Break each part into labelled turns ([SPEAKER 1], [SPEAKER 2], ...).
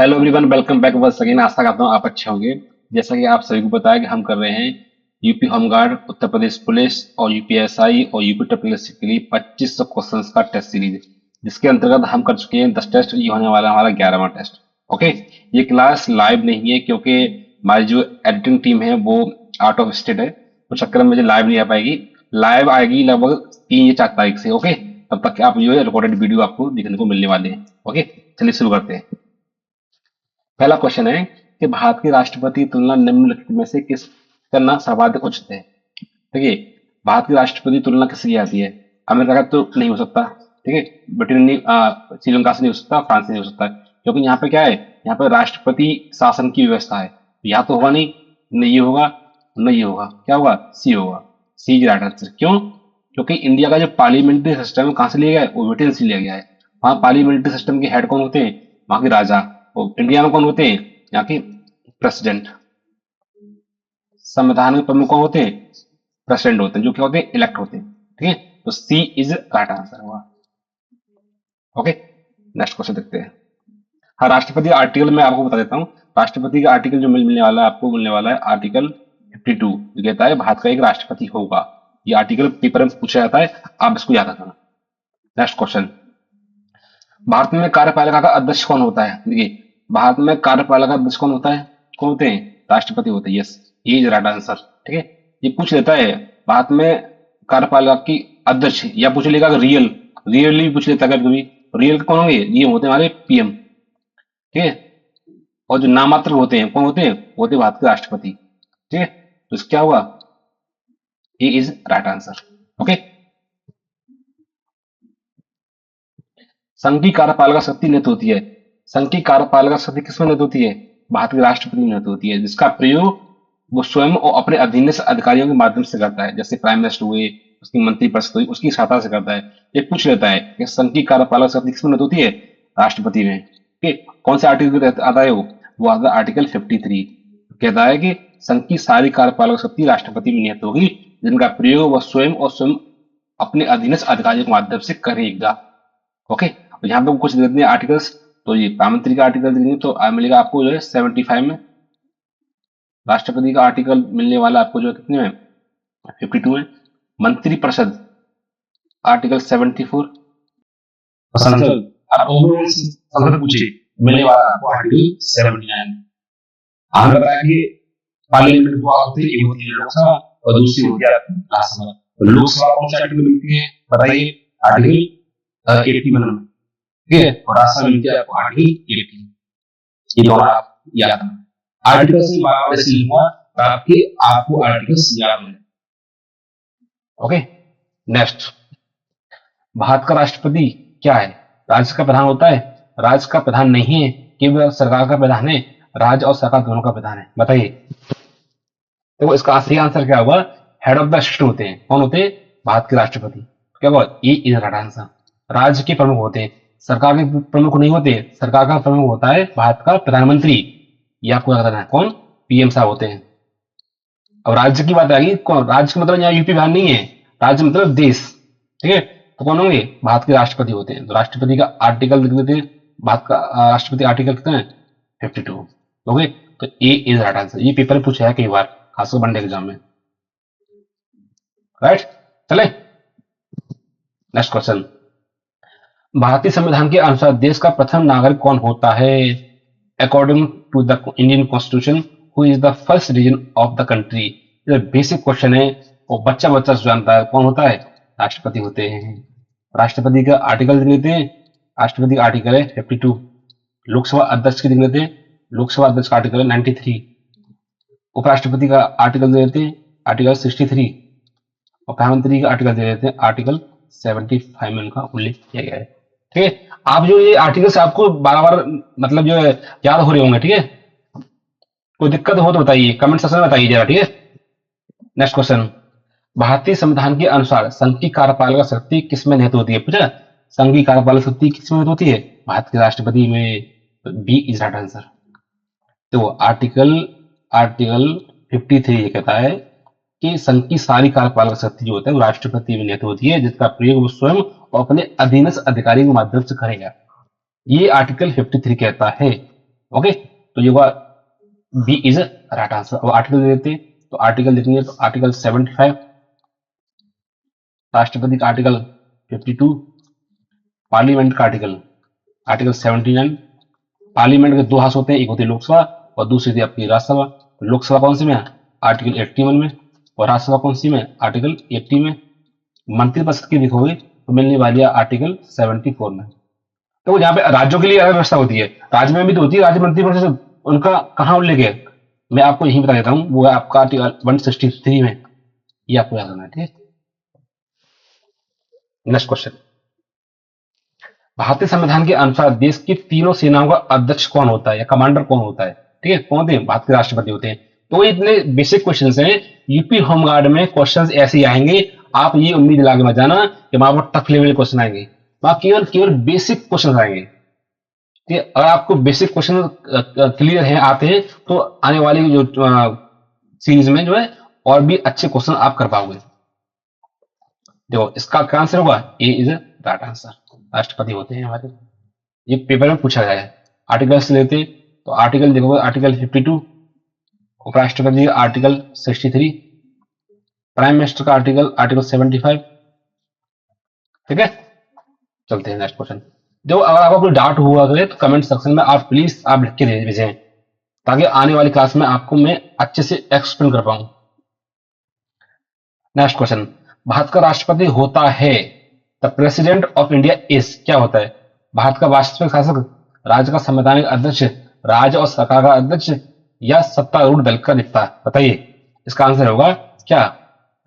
[SPEAKER 1] Hello everyone, welcome back once again. आशा करता हूँ आप अच्छे होंगे। जैसा कि आप सभी को पता है कि हम कर रहे हैं UP home guard, Uttar Pradesh police और यूपीएसआई और यूपी ट्रिपल के लिए 2500 क्वेश्चंस का टेस्ट सीरीज, जिसके अंतर्गत हम कर चुके हैं 10 टेस्ट। ये होने वाला है हमारा 11वां टेस्ट। ओके, ये क्लास लाइव नहीं है क्योंकि हमारी जो एडिटिंग टीम है वो आउट ऑफ स्टेट है, तो चक्कर में मुझे लाइव नहीं आ पाएगी। लाइव आएगी लगभग 3 या 4 तारीख से। ओके, तब तक आप जो है रिकॉर्डेड वीडियो आपको देखने को मिलने वाले हैं। ओके, चलिए शुरू करते हैं। पहला क्वेश्चन है कि भारत के राष्ट्रपति की तुलना निम्नलिखित में से किस करना सर्वाधिक उचित है। देखिए, भारत की राष्ट्रपति की तुलना किससे की जाती है? अमेरिका का तो नहीं हो सकता, ठीक है। ब्रिटेन नहीं, श्रीलंका से नहीं हो सकता, फ्रांस से नहीं हो सकता, क्योंकि यहाँ पे क्या है, यहाँ पे राष्ट्रपति शासन की व्यवस्था है। यहाँ तो होगा नहीं, न ये होगा न ये होगा। क्या होगा? सी होगा। सी इज राइट आंसर। क्यों? क्योंकि इंडिया का जो पार्लियामेंट्री सिस्टम है कहाँ से लिया गया है? वो ब्रिटेन से लिया गया है। वहाँ पार्लियामेंट्री सिस्टम के हेड कौन होते हैं? वहाँ के राजा। और इंडिया में कौन होते हैं? यहाँ के प्रेसिडेंट। संविधान के प्रमुख कौन होते हैं? प्रेसिडेंट होते हैं, जो क्या होते हैं? इलेक्ट होते हैं। ठीक है, तो सी इज राइट आंसर होगा। ओके, नेक्स्ट क्वेश्चन देखते हैं। हाँ, राष्ट्रपति आर्टिकल मैं आपको बता देता हूँ। राष्ट्रपति का आर्टिकल जो मिलने वाला है आपको, मिलने वाला है आर्टिकल 52, जो कहता है भारत का एक राष्ट्रपति होगा। ये आर्टिकल पेपर में पूछा जाता है, आप इसको याद रखना। नेक्स्ट क्वेश्चन, भारत में कार्यपालिका का अध्यक्ष कौन होता है? देखिए, भारत में कार्यपालिका अध्यक्ष कौन होता है? कौन होते हैं? राष्ट्रपति होते हैं। यस, ये इज राइट आंसर। ठीक है, ये पूछ लेता है भारत में कार्यपालिका की अध्यक्ष, या पूछ लेगा रियल, रियली पूछ लेता है कभी। रियल कौन होंगे? ये होते हैं हमारे पीएम। ठीक है, और जो नामात्र होते हैं कौन होते हैं? होते हैं भारत के राष्ट्रपति। ठीक है, तो इसका क्या होगा? ये इज राइट आंसर। ओके, संघ की कार्यपालिका शक्ति निहित होती है। संघ की कार्यपालिका शक्ति किसमें निहित होती है? भारत के राष्ट्रपति में निहित होती है, जिसका प्रयोग वो स्वयं और अपने अधीनस्थ अधिकारियों के माध्यम से करता है। जैसे प्राइम मिनिस्टर हुए, उसकी मंत्रिपरिषद हुई, उसकी सहायता से करता है। ये पूछ लेता है कि संघ की कार्यपालिका शक्ति किसमें निहित होती है? राष्ट्रपति में। ठीक, कौन से आर्टिकल के तहत आता है वो आता है आर्टिकल 53। कहता है कि संघ की सारी कार्यपालक शक्ति राष्ट्रपति में निहित होगी, जिनका प्रयोग वह स्वयं और स्वयं अपने अधीनस्थ अधिकारियों के माध्यम से करेगा। ओके, तो यहाँ पे कुछ देखते हैं आर्टिकल्स। तो ये पार्लियामेंट्री का आर्टिकल देखेंगे तो मिलेगा आपको जो है 75 में। राष्ट्रपति का आर्टिकल मिलने वाला आपको जो है कितने में? 52 में। मंत्रिपरिषद आर्टिकल 74।
[SPEAKER 2] संसद आपको संसद पूछे मिलने वाला आपको आर्टिकल 79। हमने बताया कि पार्लियामेंट दो होती है, एक होती है लोकसभा और दूसरी होती है राज्यसभा। तो लोकसभा कौन सा आर्टिकल मिलती है बताइए? आर्टिकल 81। ठीक है, और राज्यसभा मिलती है आपको आर्टिकल 80। ये दोनों आप याद रखना। आर्टिकल से बार-बार ऐसे लिखूंगा ताकि आपको आर्टिकल्स याद रहे।
[SPEAKER 1] ओके, नेक्स्ट, भारत का राष्ट्रपति क्या है? राज्य का प्रधान होता है? राज्य का प्रधान नहीं है, केवल सरकार का प्रधान है। राज्य और सरकार दोनों का प्रधान है। बताइए, तो इसका सही आंसर क्या होगा? हेड ऑफ द स्टेट होते हैं। कौन होते हैं? भारत के राष्ट्रपति। क्या होगा? ये इज राइट आंसर। राज्य के प्रमुख होते हैं, सरकार के प्रमुख नहीं होते। सरकार का प्रमुख होता है भारत का प्रधानमंत्री। ये आपको याद रखना है। कौन? पीएम साहब होते हैं। अब राज्य की बात आएगी, कौन? राज्य का मतलब यहाँ यूपी बिहार नहीं है, राज्य मतलब देश। ठीक है, तो कौन होंगे? भारत के राष्ट्रपति होते हैं। तो राष्ट्रपति का आर्टिकल लिख देते हैं। भारत का राष्ट्रपति आर्टिकल कितना है? 52। ओके, तो ए इज राइट आंसर। ये पेपर में पूछा है कई बार, खासकर वनडे एग्जाम में। राइट, चले नेक्स्ट क्वेश्चन। भारतीय संविधान के अनुसार देश का प्रथम नागरिक कौन होता है? According to the Indian constitution, who is the first citizen of the country? ये बेसिक क्वेश्चन है, वो बच्चा बच्चा जानता है। कौन होता है? राष्ट्रपति होते हैं। राष्ट्रपति का आर्टिकल देख लेते हैं। राष्ट्रपति का आर्टिकल है 52। लोकसभा अध्यक्ष की देख लेते हैं। लोकसभा अध्यक्ष का आर्टिकल है 93। उपराष्ट्रपति का आर्टिकल दे देते हैं, आर्टिकल 63। और प्रधानमंत्री का आर्टिकल दे देते हैं, आर्टिकल 75 में उनका उल्लेख किया गया है। ठीक है, आप जो ये आर्टिकल्स आपको बार बार मतलब जो है याद हो रहे होंगे। ठीक है, कोई दिक्कत हो तो बताइए, कमेंट सेक्शन में बताइए जरा। ठीक है, नेक्स्ट क्वेश्चन। भारतीय संविधान के अनुसार संघ की कार्यपालिका शक्ति किसमें निहित होती है? पूछा, संघ की कार्यपालिका शक्ति किसमें निहित होती है? भारत के राष्ट्रपति में। B is right answer. तो आर्टिकल आर्टिकल 53 ये कहता है कि संघ की सारी कार्यपालक शक्ति जो होता है वो राष्ट्रपति में निहित होती है, जिसका प्रयोग वो स्वयं और अपने अधीनस्थ अधिकारी के माध्यम से करेगा। ये आर्टिकल 53 कहता है। ओके, तो ये हुआ बी इज राइट आंसर। अब आर्टिकल देते हैं, तो आर्टिकल देखेंगे तो आर्टिकल 75 राष्ट्रपति का, आर्टिकल 52 पार्लियामेंट का, आर्टिकल 79। पार्लियामेंट के दो हाउस होते हैं, एक होती है लोकसभा और दूसरी थी आपकी राज्यसभा। तो लोकसभा कौन सी में है? आर्टिकल 81 में। और राज्यसभा कौन सी में? आर्टिकल 80 में। मंत्रिपरिषद की देखोगे तो मिलने वाली है आर्टिकल 74 में। तो यहाँ पे राज्यों के लिए अलग व्यवस्था होती है, राज्य में भी तो होती है राज्य मंत्रिपरिषद, उनका कहाँ उल्लेख है? मैं आपको यही बता देता हूँ, वो है आपका आर्टिकल 163 में। ये आपको याद रखना है, ठीक है। नेक्स्ट क्वेश्चन, भारतीय संविधान के अनुसार देश की तीनों सेनाओं का अध्यक्ष कौन होता है या कमांडर कौन होता है? ठीक है, कौन होते हैं? भारत के राष्ट्रपति होते हैं। तो ये इतने बेसिक क्वेश्चंस हैं, यूपी होमगार्ड में क्वेश्चंस ऐसे ही आएंगे, आप ये उम्मीद लगा के मत जाना कि वहां पर टफ लेवल क्वेश्चन आएंगे, वहां केवल केवल बेसिक क्वेश्चन आएंगे। ठीक है, अगर आपको बेसिक क्वेश्चन क्लियर है, आते हैं, तो आने वाली जो सीरीज में जो है और भी अच्छे क्वेश्चन आप कर पाओगे। देखो इसका क्या आंसर होगा? ए इज राइट आंसर, राष्ट्रपति होते हैं हमारे। ये पेपर में पूछा गया है। आर्टिकल से लेते तो आर्टिकल देखोगे, आर्टिकल 52 उपराष्ट्रपति का, आर्टिकल 63 प्राइम मिनिस्टर का, आर्टिकल 75। ठीक है, चलते हैं नेक्स्ट क्वेश्चन। देखो अगर आपको कोई डाउट हुआ करे तो कमेंट सेक्शन में आप प्लीज आप लिख के दे भेजें, ताकि आने वाली क्लास में आपको मैं अच्छे से एक्सप्लेन कर पाऊं। नेक्स्ट क्वेश्चन, भारत का राष्ट्रपति होता है, the president of India is, क्या होता है? भारत का वास्तविक शासक, राज्य का संवैधानिक अध्यक्ष, राज्य और सरकार का अध्यक्ष, या सत्तारूढ़ दल का नेता? बताइए, इसका आंसर होगा क्या?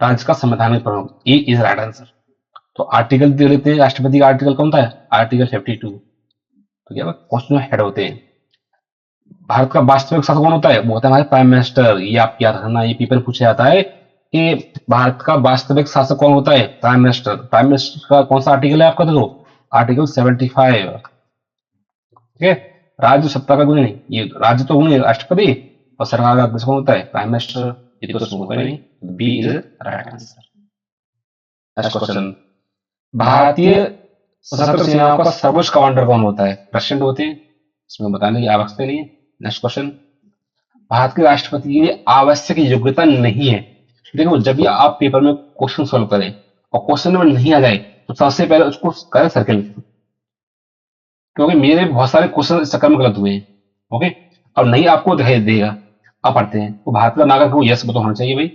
[SPEAKER 1] राज्य का संवैधानिक प्रमुख। ए इज राइट आंसर। तो आर्टिकल दे लेते हैं, राष्ट्रपति का आर्टिकल कौन था? आर्टिकल 52। तो क्या क्वेश्चन हेड होते हैं। भारत का वास्तविक शासक कौन होता है? वो होता है हमारे प्राइम मिनिस्टर। ये आप याद रखना, ये पेपर पूछा जाता है कि भारत का वास्तविक शासक कौन होता है? Prime minister. प्राइम मिनिस्टर का कौन सा आर्टिकल है आपका? देखो आर्टिकल 75। ठीक है, राज्य सत्ता का गुण नहीं, ये राज्य तो गुण है राष्ट्रपति, और सरकार का अध्यक्ष कौन होता है? Prime minister. ये तो क्वेश्चन होगा नहीं, B is right answer. Next question, भारतीय सशस्त्र सेनाओं का सर्वोच्च कमांडर कौन होता है? प्रेसिडेंट होते हैं, इसमें बताने की आवश्यकता नहीं है। नेक्स्ट क्वेश्चन, भारत के राष्ट्रपति के लिए आवश्यक योग्यता नहीं है। देखो जब भी आप पेपर में क्वेश्चन सॉल्व करें और क्वेश्चन में नहीं आ जाए तो सबसे पहले उसको करें सर्कल, क्योंकि मेरे बहुत सारे क्वेश्चन इस चक्कर में गलत हुए हैं। ओके, और नहीं आपको दिखाई देगा। आप पढ़ते हैं तो भारत का नागरिक हो, यस, वो तो होना चाहिए भाई।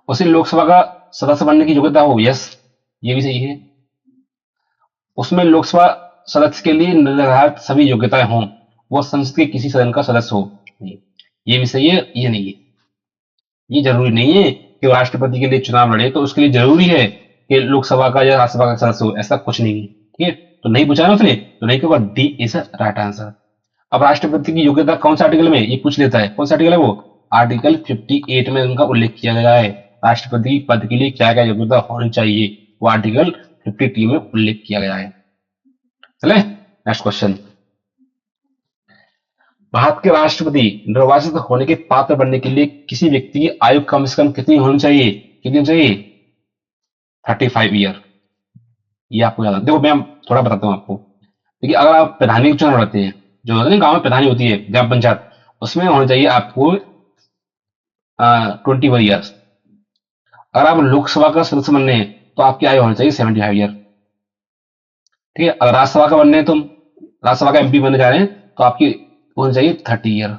[SPEAKER 1] उसे लोकसभा का सदस्य बनने की योग्यता हो, यस, ये भी सही है। उसमें लोकसभा सदस्य के लिए निर्धारित सभी योग्यताएं हों, वो संसद के किसी सदन का सदस्य हो, नहीं, ये भी सही है, ये नहीं है। ये जरूरी नहीं है कि राष्ट्रपति के लिए चुनाव लड़े तो उसके लिए जरूरी है कि लोकसभा का या राज्यसभा का सदस्य हो, ऐसा कुछ नहीं है। ठीक है, तो नहीं पूछा ना उसने, तो नहीं होगा, डी इज राइट आंसर। अब राष्ट्रपति की योग्यता कौन सा आर्टिकल में? ये पूछ लेता है, कौन सा आर्टिकल है वो? आर्टिकल 58 में उनका उल्लेख किया गया है, राष्ट्रपति पद के लिए क्या क्या योग्यता होनी चाहिए, वो आर्टिकल 52 में उल्लेख किया गया है। चले नेक्स्ट क्वेश्चन, भारत के राष्ट्रपति निर्वाचित होने के पात्र बनने के लिए किसी व्यक्ति की आयु कम से कम कितनी होनी चाहिए? कितनी चाहिए? 35 ईयर। ये आपको याद है। देखो मैं थोड़ा बताता हूँ आपको। देखिए अगर आप प्रधानी के चुनाव लड़ते हैं, जो होता है ना गाँव में प्रधानी होती है ग्राम पंचायत, उसमें होना चाहिए आपको 21 ईयर्स। अगर आप लोकसभा का सदस्य बनने हैं तो आपकी आयु होनी चाहिए 75 ईयर। ठीक है, अगर राज्यसभा का बनने हैं, तुम राज्यसभा का एमपी बनने जा रहे हैं, तो आपकी होनी चाहिए 30 ईयर।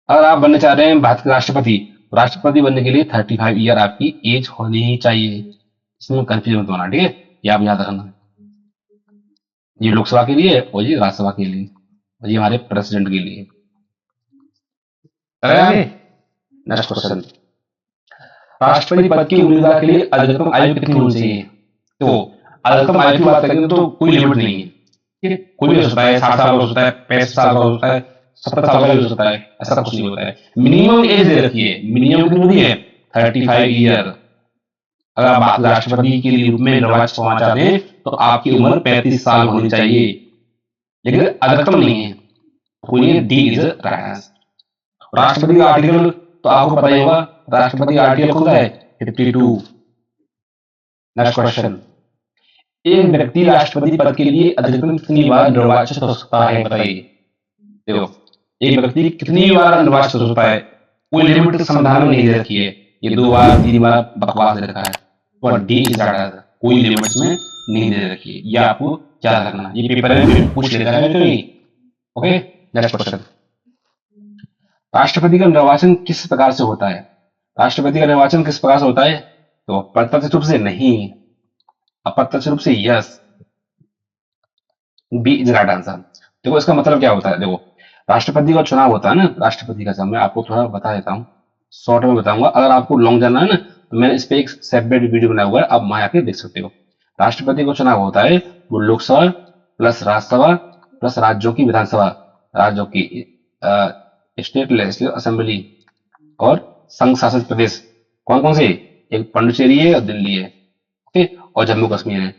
[SPEAKER 1] अगर आप बनने चाह रहे हैं भारत के राष्ट्रपति, तो राष्ट्रपति बनने के लिए 35 ईयर आपकी एज होनी ही चाहिए। इसमें कंफ्यूजन मत होना, ठीक है, ये आप याद रखना। ये लोकसभा के लिए और ये राज्यसभा के लिए और ये हमारे प्रेसिडेंट के लिए। नेक्स्ट क्वेश्चन, राष्ट्रपति पद के उम्मीदवार के लिए अधिकतम आयु कितनी होनी चाहिए? तो अधिकतम आयु की बात करें तो कोई लिमिट नहीं है, ठीक है, कोई भी हो सकता है, 60 साल हो सकता है, 65 साल हो सकता है, 70 साल का भी हो सकता है, ऐसा कुछ नहीं होता है। मिनिमम एज दे रखी है, मिनिमम कितनी होती है? 35 ईयर। अगर आप राष्ट्रपति के रूप में निर्वाचित होना चाहते हैं तो आपकी उम्र 35 साल होनी चाहिए, लेकिन अधिकतम नहीं है, कोई डी इज राइट आंसर। राष्ट्रपति का आर्टिकल तो आपको पता ही होगा, राष्ट्रपति का आर्टिकल कौन सा है? 52। नेक्स्ट क्वेश्चन, एक व्यक्ति राष्ट्रपति पद के लिए अधिकतम कितनी बार निर्वाचित हो सकता है, बताइए। देखो, एक व्यक्ति कितनी बार निर्वाचित हो सकता है, कोई लिमिट संविधान में नहीं दे रखी है। ये 2 बार 3 बार बकवास दे रखा है, और डी इज कोई लिमिट्स में नहीं दे रखी है। ये आपको याद रखना, ये पेपर में पूछ लेता है कभी। Okay, next question. राष्ट्रपति का निर्वाचन किस प्रकार से होता है? राष्ट्रपति का निर्वाचन किस प्रकार से होता है? तो प्रत्यक्ष रूप से नहीं, अप्रत्यक्ष रूप से yes. B is right answer. देखो, इसका मतलब क्या होता है, देखो राष्ट्रपति का चुनाव होता है ना, राष्ट्रपति का मैं आपको थोड़ा बता देता हूँ, शॉर्ट में बताऊंगा। अगर आपको लॉन्ग जानना है ना, तो मैंने इस पे एक सेपरेट वीडियो बनाया हुआ है, आप वहां आके देख सकते हो। राष्ट्रपति का चुनाव होता है वो लोकसभा प्लस राज्यसभा प्लस राज्यों की विधानसभा, राज्यों की स्टेट लेजिस्लेटिव असेंबली और संघ शासित प्रदेश। कौन कौन से? एक पांडिचेरी है और दिल्ली है, ओके, और जम्मू कश्मीर है।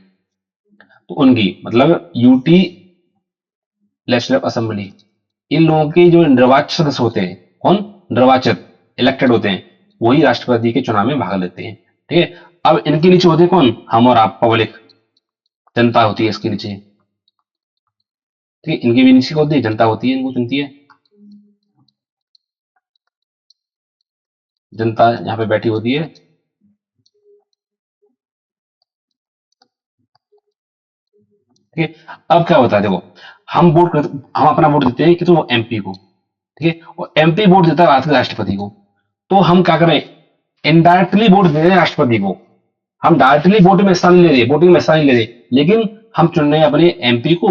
[SPEAKER 1] तो उनकी मतलब यूटी लेजिस्लेटिव असेंबली, इन लोगों के जो निर्वाचित सदस्य होते हैं, कौन निर्वाचित इलेक्टेड होते हैं, वही राष्ट्रपति के चुनाव में भाग लेते हैं। ठीक है, अब इनके नीचे होते हैं कौन? हम और आप, पब्लिक, जनता होती है इसके नीचे। ठीक है, इनके भी नीचे होती है जनता, होती है, इनको चुनती है जनता, यहाँ पे बैठी होती है। ठीक है, अब क्या होता है, देखो हम हम अपना वोट देते हैं कि तो एमपी को, ठीक है, और एमपी वोट देता है भारत के राष्ट्रपति को। तो हम क्या करें, इनडायरेक्टली वोट दे रहे हैं राष्ट्रपति को, हम डायरेक्टली वोट में हिस्सा नहीं ले रहे, वोटिंग में हिस्सा नहीं ले रहे, लेकिन हम चुन रहे हैं अपने एमपी को,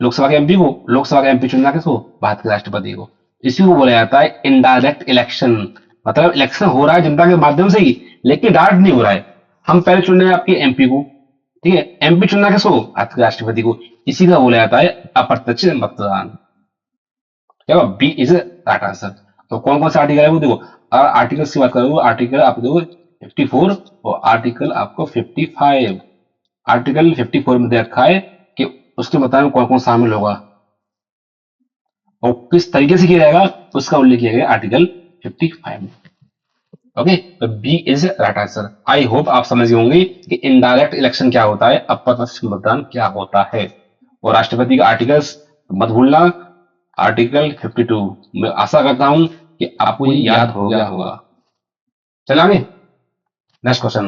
[SPEAKER 1] लोकसभा के एमपी को। लोकसभा के एमपी चुनना किसको? भारत के राष्ट्रपति को। इसी को बोला जाता है इनडायरेक्ट इलेक्शन। मतलब इलेक्शन हो रहा है जनता के माध्यम से ही, लेकिन डायरेक्ट नहीं हो रहा है। हम पहले चुन रहे हैं आपके एमपी को, ठीक है, एमपी चुनना किसको? भारत के राष्ट्रपति को। इसी का बोला जाता है अप्रत्यक्ष मतदान। क्या बी इज राइट आंसर। तो कौन कौन सा आर्टिकल है वो देखो, अगर आर्टिकल की बात करोगे, आर्टिकल आप देखो 54 और आर्टिकल आपको 55। आर्टिकल 54 में दे रखा है कि उसके मुताबिक कौन कौन शामिल होगा और किस तरीके से किया जाएगा, उसका उल्लेख किया गया आर्टिकल 55 में। ओके, तो B is right answer. I hope आप समझ गए होंगे कि इनडायरेक्ट इलेक्शन क्या होता है, अप्रत्यक्ष मतदान क्या होता है। और राष्ट्रपति का आर्टिकल्स मत भूलना, आर्टिकल 52। मैं आशा करता हूं कि आपको ये याद हो गया होगा। चलांगे नेक्स्ट क्वेश्चन।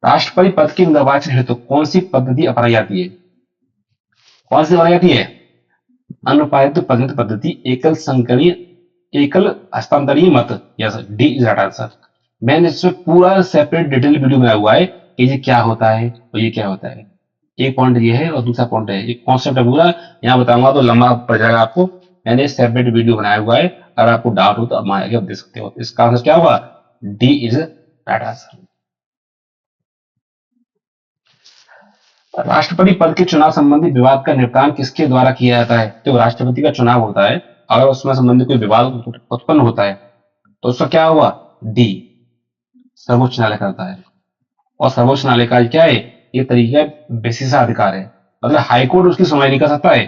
[SPEAKER 1] राष्ट्रपति पद के निर्वाचन हेतु कौन सी पद्धति अपनाई जाती है? कौन सी अपनाई जाती है? अनुपातित प्रतिनिधित्व पद्धति, एकल संकरीय, एकल हस्तांतरीय मत। Yes, D is right answer. मैंने इसमें पूरा सेपरेट डिटेल वीडियो बनाया हुआ है कि ये क्या होता है और ये क्या होता है। एक पॉइंट ये है और दूसरा पॉइंट है, एक कॉन्सेप्ट है पूरा, यहाँ बताऊंगा तो लंबा पड़ जाएगा आपको। मैंने सेपरेट वीडियो बनाया हुआ है, अगर आपको डाउट हो तो आप आगे देख सकते हो। इसका आंसर क्या होगा? D is right answer. राष्ट्रपति पद के चुनाव संबंधी विवाद का निपटान किसके द्वारा किया जाता है? तो राष्ट्रपति का चुनाव होता है, अगर उसमें संबंधित कोई विवाद उत्पन्न होता है तो उसका क्या हुआ? डी, सर्वोच्च न्यायालय करता है। और सर्वोच्च न्यायालय का क्या है, ये तरीका बेसिस अधिकार है, मतलब हाईकोर्ट उसकी सुनवाई नहीं कर सकता है।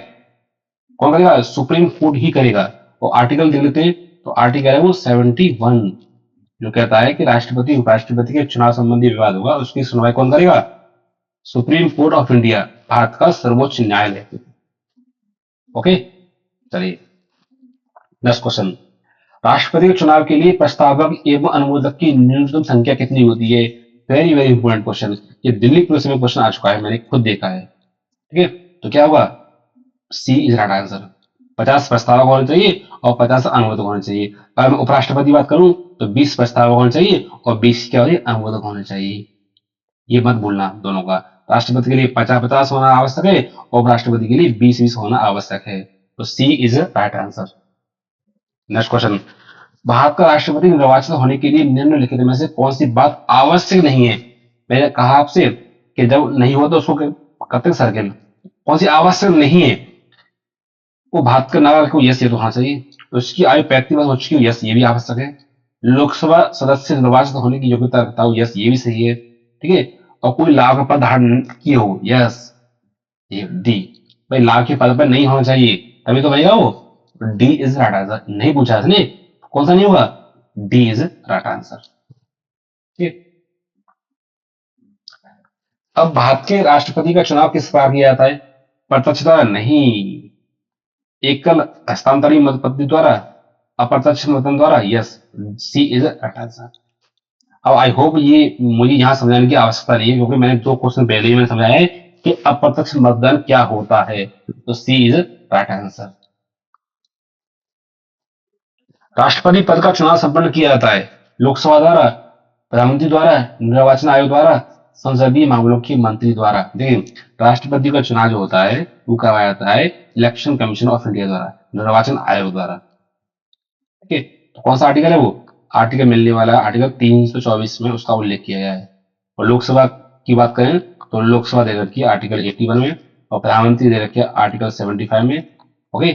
[SPEAKER 1] कौन करेगा? सुप्रीम कोर्ट ही करेगा। और आर्टिकल देख लेते हैं, तो आर्टिकल है वो 71, जो कहता है कि राष्ट्रपति उपराष्ट्रपति के चुनाव संबंधी विवाद होगा, उसकी सुनवाई कौन करेगा? Supreme court of India, Bharat का सर्वोच्च न्यायालय। ओके, चलिए नेक्स्ट क्वेश्चन। राष्ट्रपति के चुनाव के लिए प्रस्तावक एवं अनुमोदक की न्यूनतम संख्या कितनी होती है? Very very important question. ये दिल्ली पुलिस में क्वेश्चन आ चुका है, मैंने खुद देखा है। ठीक है, तो क्या होगा? सी इज राइट आंसर। 50 प्रस्तावक होने चाहिए और 50 अनुमोदक होने चाहिए। अगर मैं उपराष्ट्रपति बात करूं तो 20 प्रस्तावक होने चाहिए और 20 क्या होने? अनुमोदक होने चाहिए। ये मत भूलना दोनों का। राष्ट्रपति के लिए 50-50 होना आवश्यक है और उपराष्ट्रपति के लिए 20-20 होना आवश्यक है। तो C is right answer. Next question. Bharat का राष्ट्रपति निर्वाचित होने के लिए निम्नलिखित में से कौन सी बात आवश्यक नहीं है? मैंने कहा आपसे कि जब नहीं हो तो उसको करते सर्किल। कौन सी आवश्यक नहीं है? वो भारत का नागरिक को यस ये तो होना चाहिए, तो उसकी आयु 35 वर्ष हो चुकी हो, यस ये भी आवश्यक है। लोकसभा सदस्य निर्वाचित होने की योग्यता रखता हो, यस ये भी सही है। ठीक है, और कोई लाभ पद धारण किए हो, यस ये डी। भाई लाभ के पद पर नहीं होना चाहिए, तभी तो भैया वो डी इज राइट आंसर। नहीं पूछा इसने, कौन सा नहीं होगा? D is right answer. ठीक है, अब भारत के राष्ट्रपति का चुनाव किस प्रकार किया जाता है? प्रत्यक्ष द्वारा नहीं, एकल हस्तांतरणीय मत पद्धति द्वारा, अप्रत्यक्ष मतदान द्वारा। Yes, C is right answer. अब आई होप ये मुझे यहाँ समझाने की आवश्यकता नहीं है, क्योंकि मैंने 2 क्वेश्चन पहले ही मैंने समझाया है कि अप्रत्यक्ष मतदान क्या होता है। तो सी इज राइट आंसर। राष्ट्रपति पद का चुनाव संपन्न किया जाता है लोकसभा द्वारा, प्रधानमंत्री द्वारा, निर्वाचन आयोग द्वारा, संसदीय मामलों के मंत्री द्वारा। देखिए, राष्ट्रपति का चुनाव जो होता है वो करवाया जाता है इलेक्शन कमीशन ऑफ इंडिया द्वारा, निर्वाचन आयोग द्वारा। ठीक है, तो कौन सा आर्टिकल है वो? आर्टिकल मिलने वाला आर्टिकल 324 में उसका उल्लेख किया गया है। और लोकसभा की बात करें तो लोकसभा दे रखी है आर्टिकल 81 में, और प्रधानमंत्री दे रखी है आर्टिकल 75 में। ओके,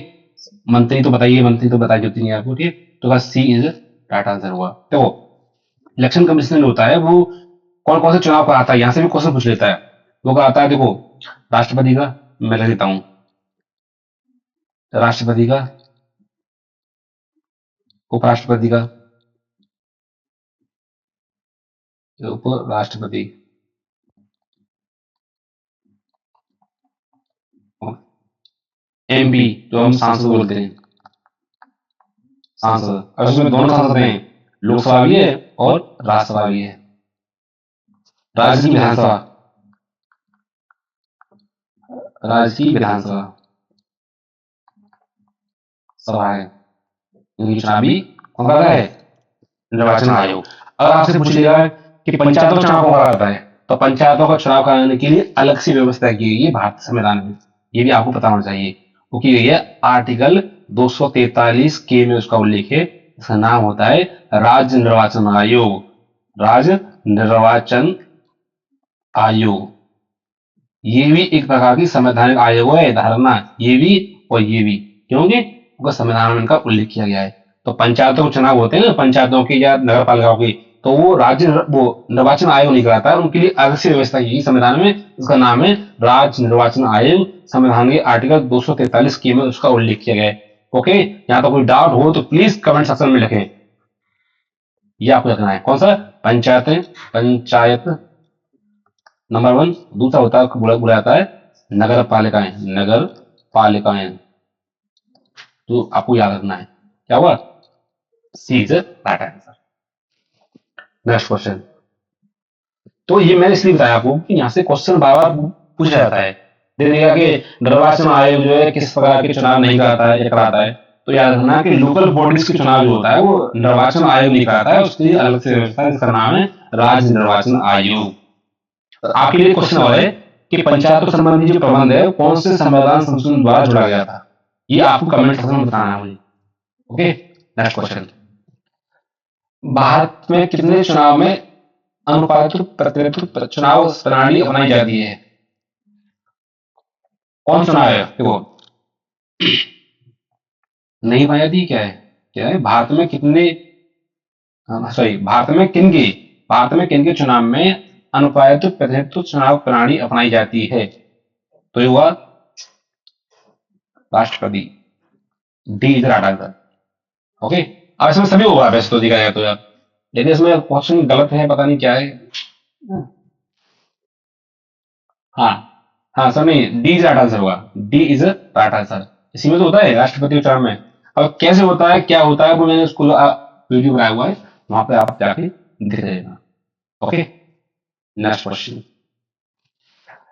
[SPEAKER 1] मंत्री तो बताइए, मंत्री तो बताई देती नहीं आपको। ठीक, तो सी इज राइट आंसर हुआ। तो इलेक्शन कमीशन होता है वो कौन कौन से चुनाव कराता है, यहां से भी क्वेश्चन पूछ लेता है। वो कराता है, देखो, राष्ट्रपति का मैं लिख देता हूं, राष्ट्रपति का, उपराष्ट्रपति का, उपराष्ट्रपति, एमपी जो हम सांसद बोलते हैं, सांसद। और उसमें दोनों सांसद हैं, लोकसभा भी है और राज्यसभा भी है। राज्य की विधानसभा, राज्य की विधानसभा सभा है, इनकी चुनाव भी कौन कराता है? निर्वाचन आयोग। अगर आपसे पूछ लिया है कि पंचायतों का चुनाव कौन कराता है, तो पंचायतों का चुनाव कराने के लिए अलग से व्यवस्था की गई है भारतीय संविधान में। ये भी आपको पता होना चाहिए। वो की गई है आर्टिकल 243 के में, उसका उल्लेख है। इसका नाम होता है राज्य निर्वाचन आयोग। राज्य निर्वाचन आयोग, ये भी एक प्रकार की संवैधानिक आयोग है, धारणा ये भी और ये भी, क्योंकि संविधान में इनका उल्लेख किया गया है। तो पंचायतों के चुनाव होते हैं ना, पंचायतों की या नगर पालिकाओं की, तो वो राज्य वो निर्वाचन आयोग नहीं कराता है, उनके लिए अलग से व्यवस्था की संविधान में। इसका नाम है राज्य निर्वाचन आयोग। संविधान के आर्टिकल 243 के में उसका उल्लेख किया गया है। ओके, यहाँ तो कोई डाउट हो तो प्लीज कमेंट सेक्शन में लिखें। ये आपको लिखना है। कौन सा? पंचायतें, पंचायत नंबर 1। दूसरा होता है बुला जाता है नगर पालिकाएं, नगर पालिकाएं। तो आपको याद रखना है क्या हुआ? C is right answer. Next question. तो ये मैंने इसलिए बताया आपको कि यहाँ से क्वेश्चन बार बार पूछा जाता है। देखिएगा कि निर्वाचन आयोग जो है किस प्रकार के चुनाव नहीं कराता है या कराता है, तो याद रखना कि लोकल बॉडीज के चुनाव जो होता है वो निर्वाचन आयोग नहीं कराता है, उसके लिए अलग से व्यवस्था है, जिसका नाम है राज्य निर्वाचन आयोग। आपके लिए क्वेश्चन और है कि पंचायतों संबंधी जो प्रबंध है कौन से संविधान संशोधन द्वारा जोड़ा गया था, ये आपको कमेंट सेक्शन में बताना है मुझे। Okay, next question. भारत में कितने चुनाव में अनुपातिक प्रतिनिधित्व चुनाव प्रणाली अपनाई जाती है? कौन चुनाव है? देखो, नहीं अपनाई जाती क्या है? क्या है? भारत में कितने, सॉरी, भारत में किन के चुनाव में अनुपातिक प्रतिनिधित्व चुनाव प्रणाली अपनाई जाती है? तो ये हुआ राष्ट्रपति, D is right answer. Okay, अब इसमें सभी होगा वैसे तो देखा जाए तो यार, लेकिन इसमें क्वेश्चन गलत है, पता नहीं क्या है। हाँ हाँ सर, नहीं, डी इज राइट आंसर होगा, डी इज राइट आंसर। इसी में तो होता है राष्ट्रपति के चुनाव में। अब कैसे होता है, क्या होता है, वो मैंने स्कूल वीडियो बनाया हुआ है, वहां पे आप जाके देख लेना। Okay, next question.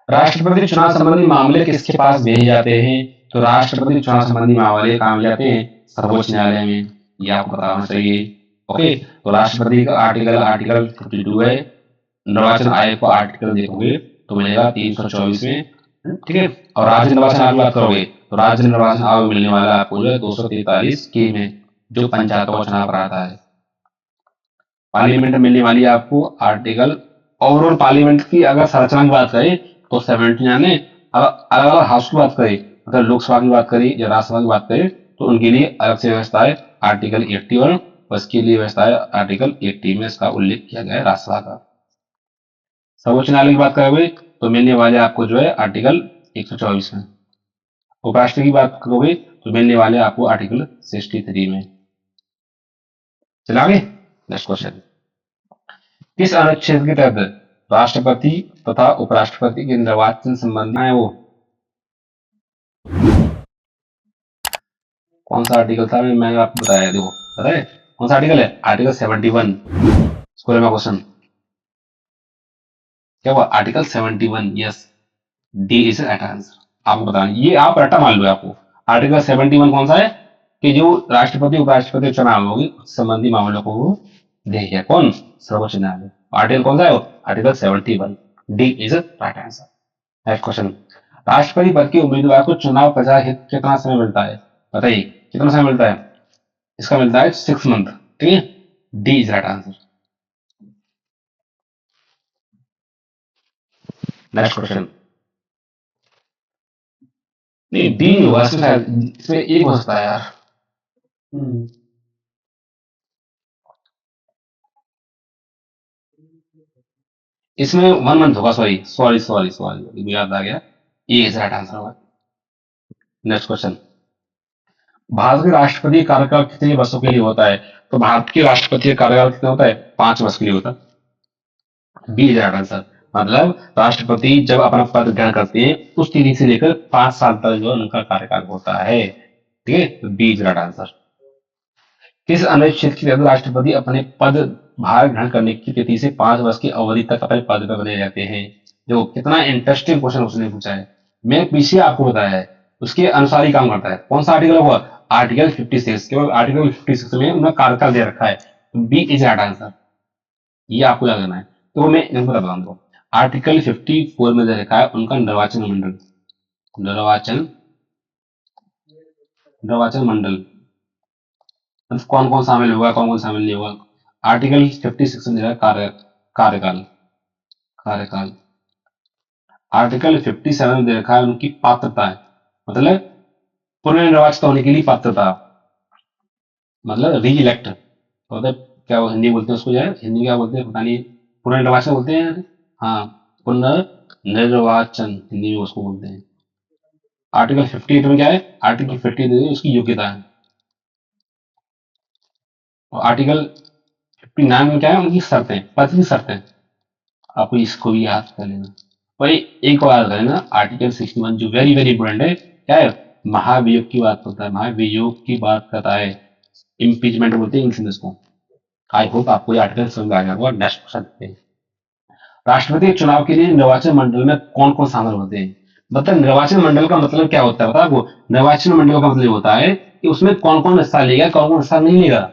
[SPEAKER 1] राष्ट्रपति चुनाव संबंधी मामले किसके पास भेजे जाते हैं? तो राष्ट्रपति चुनाव संबंधी मामले कहाँ जाते हैं? सर्वोच्च न्यायालय में। ये आपको पता होना चाहिए। ओके, तो राष्ट्रपति का आर्टिकल 52 है। निर्वाचन आयोग को आर्टिकल देखोगे तो मिलेगा 324 में। ठीक है, और राज्य निर्वाचन आयोग की बात करोगे तो राज्य निर्वाचन आयोग मिलने वाला आपको जो है 243 के में, जो पंचायतों का चुनाव कराता है। पार्लियामेंट मिलने वाली है आपको आर्टिकल, ओवरऑल पार्लियामेंट की अगर संरचना की बात करें तो 79 है। अलग अलग हाउस की बात करें, अगर लोकसभा की बात करें या राज्यसभा की बात करें तो उनके लिए अलग से व्यवस्था है आर्टिकल 81, और इसके लिए व्यवस्था है आर्टिकल 80 में, इसका उल्लेख किया गया है राज्यसभा का। सर्वोच्च न्यायालय की बात करोगे तो मिलने वाले आपको जो है आर्टिकल 124 में। उपराष्ट्रपति की बात करोगे तो मिलने वाले आपको आर्टिकल 63 में। चला आगे, नेक्स्ट क्वेश्चन। किस अनुच्छेद के तहत राष्ट्रपति तथा उपराष्ट्रपति के निर्वाचन संबंधी है वो कौन सा आर्टिकल था, मैंने आपको बताया, देखो पता है कौन सा आर्टिकल है, आर्टिकल 71। स्कूल में क्वेश्चन क्या हुआ, article 71, yes, D is right answer. आपको बताना, ये आप रट्टा मान लो आपको। आर्टिकल 71 कौन सा है कि जो राष्ट्रपति उपराष्ट्रपति चुनाव होगी उस संबंधी मामलों को वो देखेगा कौन, सर्वोच्च न्यायालय। आर्टिकल कौन सा है वो, article 71, D is right answer. Next question, राष्ट्रपति पद के उम्मीदवार को चुनाव प्रचार हेतु कितना समय मिलता है, बताइए कितना समय मिलता है, इसका मिलता है 6 मंथ, ठीक है, D is right answer. Next question, नहीं डी नहीं होगा इसमें, शायद इसमें एक हो सकता है यार। इसमें 1 मंथ होगा, सॉरी सॉरी सॉरी सॉरी, मुझे याद आ गया, ये इज राइट आंसर होगा। नेक्स्ट क्वेश्चन, भारत के राष्ट्रपति का कार्यकाल कितने वर्षों के लिए होता है, तो भारत के राष्ट्रपति का कार्यकाल कितना होता है, 5 वर्ष के लिए होता है, बी इज राइट आंसर। मतलब राष्ट्रपति जब अपना पद ग्रहण करते हैं उस तिथि से लेकर 5 साल तक जो उनका कार्यकाल होता है, ठीक है, तो बी इज राइट आंसर। किस अन्य क्षेत्र के तहत राष्ट्रपति अपने पद भार ग्रहण करने की तिथि से 5 वर्ष की अवधि तक अपने पद पर बने रहते हैं, जो कितना इंटरेस्टिंग क्वेश्चन उसने पूछा है, मैंने पीछे आपको बताया है, उसके अनुसार ही काम करता है। कौन सा आर्टिकल हुआ, आर्टिकल 56, केवल आर्टिकल 56 में उनका कार्यकाल दे रखा है, बी इज राइट आंसर, ये आपको याद करना है। तो मैं इनको बता दूं, आर्टिकल 54 में दे रखा है उनका निर्वाचन मंडल, निर्वाचन निर्वाचन मंडल, मतलब कौन कौन शामिल होगा कौन कौन शामिल नहीं होगा। आर्टिकल 56 में दिया है कार्यकाल, कार्यकाल। आर्टिकल 57 में दे रखा है उनकी पात्रता है, मतलब पुनर्निर्वाचित होने के लिए पात्रता, मतलब री इलेक्ट, मतलब क्या वो हिंदी बोलते हैं उसको, जो है हिंदी क्या बोलते हैं पता नहीं, पुनर्निर्वाचन बोलते हैं, हाँ पुनर्निर्वाचन हिंदी में उसको बोलते हैं। आर्टिकल 58 में क्या है, आर्टिकल 58 में उसकी योग्यता है, और आर्टिकल 59 में क्या है, उनकी शर्तें, पद की शर्तें, आपको इसको भी याद कर लेना। और एक और याद कर लेना, आर्टिकल 61 जो वेरी वेरी इंपॉर्टेंट है, क्या है, महाभियोग की बात करता है, महाभियोग की बात करता है, इम्पीचमेंट बोलते हैं इंग्लिश को। आई होप आपको ये आर्टिकल समझ आ गया होगा। नेक्स्ट क्वेश्चन देखते हैं, राष्ट्रपति चुनाव के लिए निर्वाचन मंडल में कौन कौन शामिल होते हैं, मतलब निर्वाचन मंडल का मतलब क्या होता है बता आपको, निर्वाचन मंडल का मतलब होता है कि उसमें कौन कौन हिस्सा लेगा कौन कौन हिस्सा नहीं लेगा,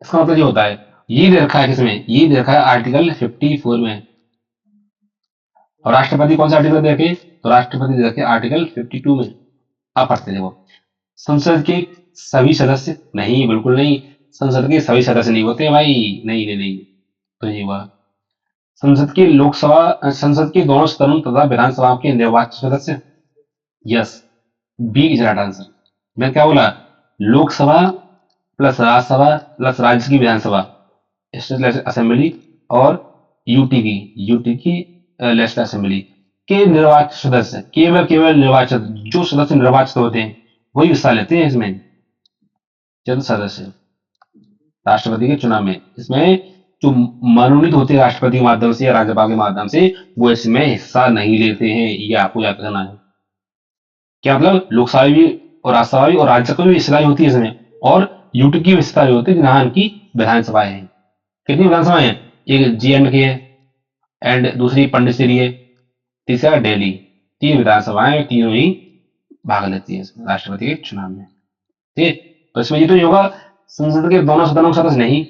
[SPEAKER 1] इसका मतलब ये होता है, ये दे रखा है किसमें, ये दे रखा है आर्टिकल 54 में। और राष्ट्रपति कौन सा आर्टिकल देखे, तो राष्ट्रपति देखे आर्टिकल 52 में। आप पढ़ते देखो, संसद के सभी सदस्य, नहीं बिल्कुल नहीं, संसद के सभी सदस्य नहीं होते भाई, नहीं नहीं नहीं, तो ये हुआ संसद के लोकसभा, संसद के दोनों सदनों तथा विधानसभा के निर्वाचित सदस्य, yes, B is right answer. मैं क्या बोला, लोकसभा प्लस राज्यसभा प्लस राज्य की विधानसभा, स्टेट असेंबली, और यूटी की लेजिस्लेटिव असेंबली के निर्वाचित सदस्य, केवल केवल निर्वाचित, जो सदस्य निर्वाचित होते हैं वही हिस्सा लेते हैं इसमें, चंद सदस्य राष्ट्रपति के चुनाव में, इसमें जो मनोनीत होते हैं राष्ट्रपति के माध्यम से या राज्यपाल के माध्यम से वो इसमें हिस्सा नहीं लेते हैं, ये आपको याद करना है। क्या मतलब, लोकसभा भी और राज्यसभा भी और राज्यसभा की भी हिस्सेदारी होती है इसमें, और यूटी की भी हिस्सेदारी होती है जहां इनकी विधानसभाएं हैं। कितनी विधानसभाएं हैं, एक जी एंड के है, एंड दूसरी पंडिचेरी है, तीसरा दिल्ली, 3 विधानसभाएं, तीनों ही भाग लेती है राष्ट्रपति के चुनाव में, ठीक है। तो इसमें ये तो नहीं होगा संसद के दोनों सदनों के सदस्य नहीं,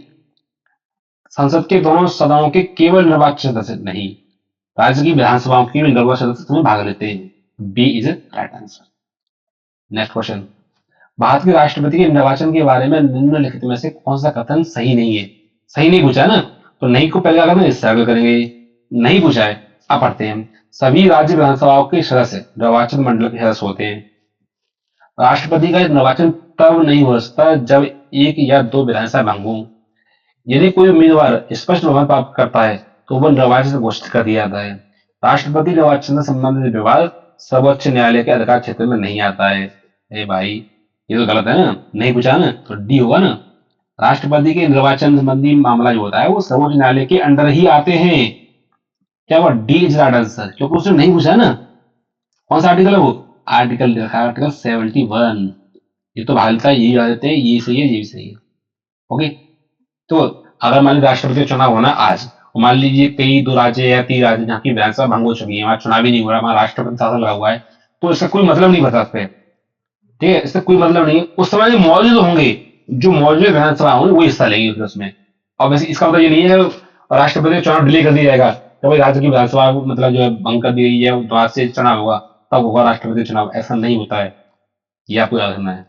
[SPEAKER 1] संसद के दोनों सदनों के केवल निर्वाचित सदस्य नहीं, राज्य की विधानसभाओं के भी निर्वाचित सदस्य इसमें भाग लेते हैं, B is right answer. Next question, Bharat के राष्ट्रपति के निर्वाचन के बारे में निम्नलिखित में से कौन सा कथन सही नहीं है, सही नहीं पूछा है ना, तो नहीं को पहले क्या करेंगे, इससे आगे करेंगे, नहीं पूछा है। अब पढ़ते हैं, सभी राज्य विधानसभाओं के सदस्य निर्वाचन मंडल के सदस्य होते हैं, राष्ट्रपति का निर्वाचन तब नहीं हो सकता जब एक या दो विधानसभा भंग हो, यदि कोई उम्मीदवार स्पष्ट बहुमत प्राप्त करता है तो वह निर्वाचित घोषित कर दिया जाता है। राष्ट्रपति निर्वाचन से संबंधित विवाद सर्वोच्च न्यायालय के अधिकार क्षेत्र में नहीं आता है। ए भाई ये तो गलत है ना, नहीं पूछा ना, तो डी होगा ना, राष्ट्रपति के निर्वाचन संबंधी मामला जो होता है वो सर्वोच्च न्यायालय के अंडर ही आते हैं, क्या हुआ, डी इज राइट आंसर, क्योंकि उसने नहीं पूछा है ना कौन सा आर्टिकल है वो, आर्टिकल देखा आर्टिकल 71। ये तो भागता है, यही आ जाते हैं, ये सही है, ये भी सही है। ओके, तो अगर मान लीजिए राष्ट्रपति का चुनाव होना आज, और मान लीजिए कई 2 राज्य या 3 राज्य जहाँ की विधानसभा भंग हो चुकी है, वहां चुनाव ही नहीं हो रहा, वहां राष्ट्रपति शासन लगा हुआ है, तो इसका कोई मतलब नहीं बता सकते। ठीक है, इसका कोई मतलब नहीं, उस समय जो मौजूद होंगे, जो मौजूद विधानसभा होंगे वो हिस्सा लेंगे फिर उसमें। और वैसे इसका मतलब ये नहीं है राष्ट्रपति का चुनाव डिले कर दिया जाएगा, तो भाई राज्य की विधानसभा को मतलब जो है भंग कर दी गई है, वहां से चुनाव होगा, तब होगा राष्ट्रपति चुनाव, ऐसा नहीं होता है। ये आपको याद रखना है,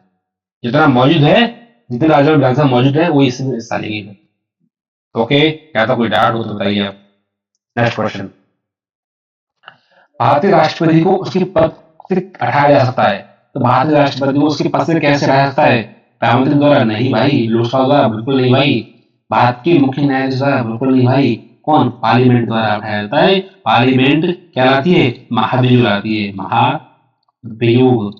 [SPEAKER 1] जितना मौजूद है, जितने राज्यों में विधानसभा मौजूद है वो इसमें हिस्सा लेंगे। ओके, क्या था, कोई डाउट हो तो बताइए आप। नेक्स्ट क्वेश्चन, भारतीय राष्ट्रपति को उसके पद से हटाया जा सकता है, तो भारतीय राष्ट्रपति को उसके पद से कैसे हटाया सकता है, प्रधानमंत्री द्वारा नहीं भाई, लोकसभा द्वारा बिल्कुल नहीं भाई, भारत के मुख्य न्यायाधीश द्वारा बिल्कुल नहीं भाई, कौन, पार्लियामेंट द्वारा हटाया जाता है। पार्लियामेंट क्या लाती है, महाभियोग लाती है, महाभियोग,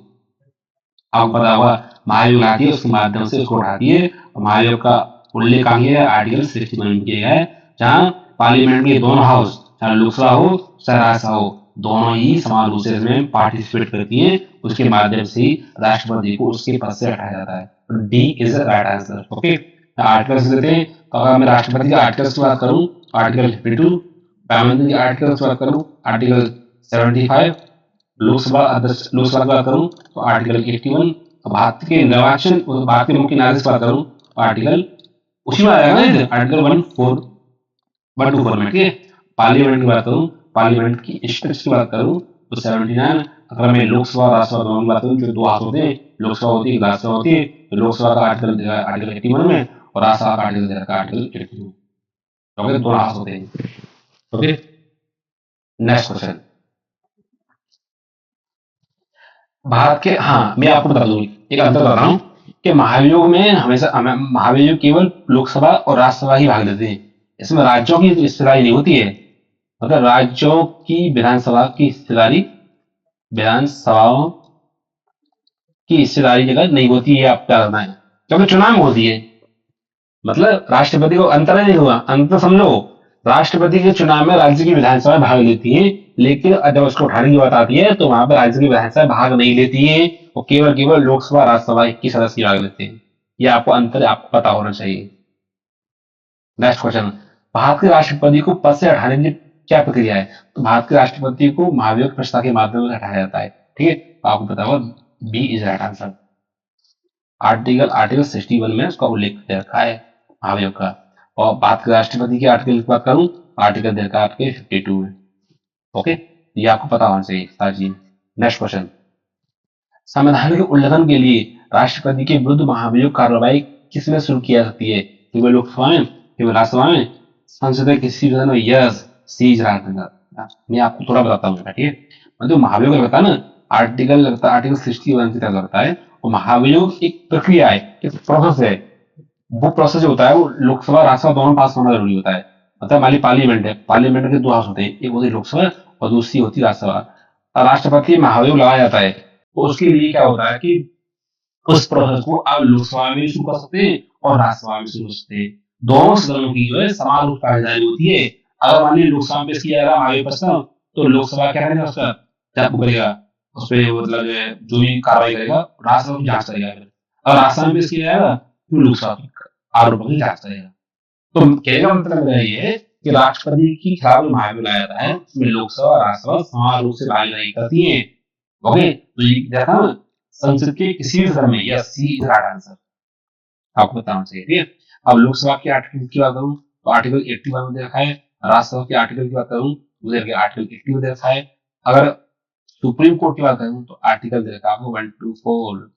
[SPEAKER 1] आपको पता होगा, महाभियोग लाती है, उसके माध्यम से उसको उठाती है। और महाभियोग का उल्लेख कहाँ किया है, आर्टिकल 61 में किया गया है, जहाँ पार्लियामेंट के दोनों हाउस, चाहे लोकसभा हो चाहे राज्यसभा हो, दोनों ही समान रूप से इसमें पार्टिसिपेट करती है, उसके माध्यम से ही राष्ट्रपति को उसके पद से हटाया जाता है। D is right answer. Okay, article देते हैं, तो अगर मैं राष्ट्रपति के आर्टिकल की बात करूं, आर्टिकल 52, प्रधानमंत्री के आर्टिकल की बात करूं, आर्टिकल 75, लोकसभा अध्यक्ष, लोकसभा की बात करूं तो आर्टिकल 81, भारत के निर्वाचन, भारत के मुख्य न्यायाधीश की बात करूं तो आर्टिकल उसी में आएगा ना, आर्टिकल 124 में। ठीक है, पार्लियामेंट की बात करूं, पार्लियामेंट की स्ट्रक्चर की बात करूं तो 79। अगर मैं लोकसभा राज्यसभा दोनों की बात करूं, जो 2 हाउस होते हैं, लोकसभा होती है, राज्यसभा होती है, तो लोकसभा का आर्टिकल आर्टिकल 81 में, और राज्यसभा का आर्टिकल 82 में, तो दोनों हाउस होते हैं। ओके, नेक्स्ट क्वेश्चन, भारत के, हाँ मैं आपको बता दूं, एक अंतर बता रहा हूँ कि महाभियोग में हमेशा महाभियोग केवल लोकसभा और राज्यसभा ही भाग लेते हैं, इसमें राज्यों की हिस्सेदारी नहीं होती है, मतलब राज्यों की विधानसभा की हिस्सेदारी, विधानसभाओं की हिस्सेदारी जगह नहीं होती है, आप क्या करना है, क्योंकि चुनाव में होती है। मतलब राष्ट्रपति को अंतर नहीं हुआ, अंतर समझो, राष्ट्रपति के चुनाव में राज्य की विधानसभा भाग लेती है, लेकिन जब उसको उठाने की बात आती है तो वहां पर राज्य की विधानसभा भाग नहीं लेती है, वो केवल केवल लोकसभा राज्यसभा की सदस्य भाग लेते हैं। ये आपको अंतर आपको पता होना चाहिए। नेक्स्ट क्वेश्चन, भारत के राष्ट्रपति को पद से हटाने की क्या प्रक्रिया है, तो भारत के राष्ट्रपति को महाभियोग प्रस्ताव के माध्यम से हटाया जाता है। ठीक है, तो आपको पता होगा, B is right answer. Article 61 में उसका उल्लेख दे रखा है महाभियोग का। और बात करें राष्ट्रपति के आर्टिकल की बात करूं, आर्टिकल दे रखा है आपके 52 में। ओके, ये आपको पता होना चाहिए सारी चीज। नेक्स्ट क्वेश्चन, संविधान के उल्लंघन के लिए राष्ट्रपति के विरुद्ध महाभियोग कार्रवाई किसमें शुरू की जा सकती है, केवल लोकसभा में, केवल राज्यसभा में, संसद के किसी सदन में, yes C is right answer. मैं आपको थोड़ा बताता हूँ, ठीक है, मतलब महाभियोग लगता है ना, आर्टिकल लगता है, आर्टिकल 61 के तहत लगता है, और महाभियोग एक प्रक्रिया है, एक प्रोसेस है। वो प्रोसेस जो होता है वो लोकसभा राज्यसभा दोनों पास होना जरूरी होता है। मतलब मान ली पार्लियामेंट है, पार्लियामेंट के 2 हाउस होते हैं, एक होती है लोकसभा और दूसरी होती है राज्यसभा। और राष्ट्रपति महाभियोग लगाया जाता है, तो उसके लिए क्या होता है कि उस प्रोसेस को आप लोकसभा में भी शुरू कर सकते हैं और राज्यसभा में शुरू कर सकते हैं। दोनों सदनों की जो है समान रूप भागीदारी होती है। अगर मान लीजिए लोकसभा में पेश किया जा रहा है महाभियोग प्रस्ताव, तो लोकसभा क्या करेगा, उसका जांच करेगा, उस पर मतलब जो भी कार्रवाई करेगा राज्यसभा की जांच करेगा। अगर राज्यसभा में पेश किया जाएगा तो लोकसभा की आरोपों की जांच करेगा। तो कहने का मतलब मेरा ये है कि राष्ट्रपति के खिलाफ जो महाभियोग लाया जाता है उसमें लोकसभा और राज्यसभा समान रूप से भागीदारी करती है। ओके, तो ये देखा ना, संसद के किसी भी सदन में, yes C is right answer, आपको बताना चाहिए। ठीक है, अब लोकसभा के आर्टिकल की बात करूं तो आर्टिकल 81 में दे रखा है, राज्यसभा के आर्टिकल की बात करूं तो उधर के आर्टिकल 80 में दे रखा है। अगर सुप्रीम कोर्ट की बात करूं तो आर्टिकल दे रखा है आपको 124।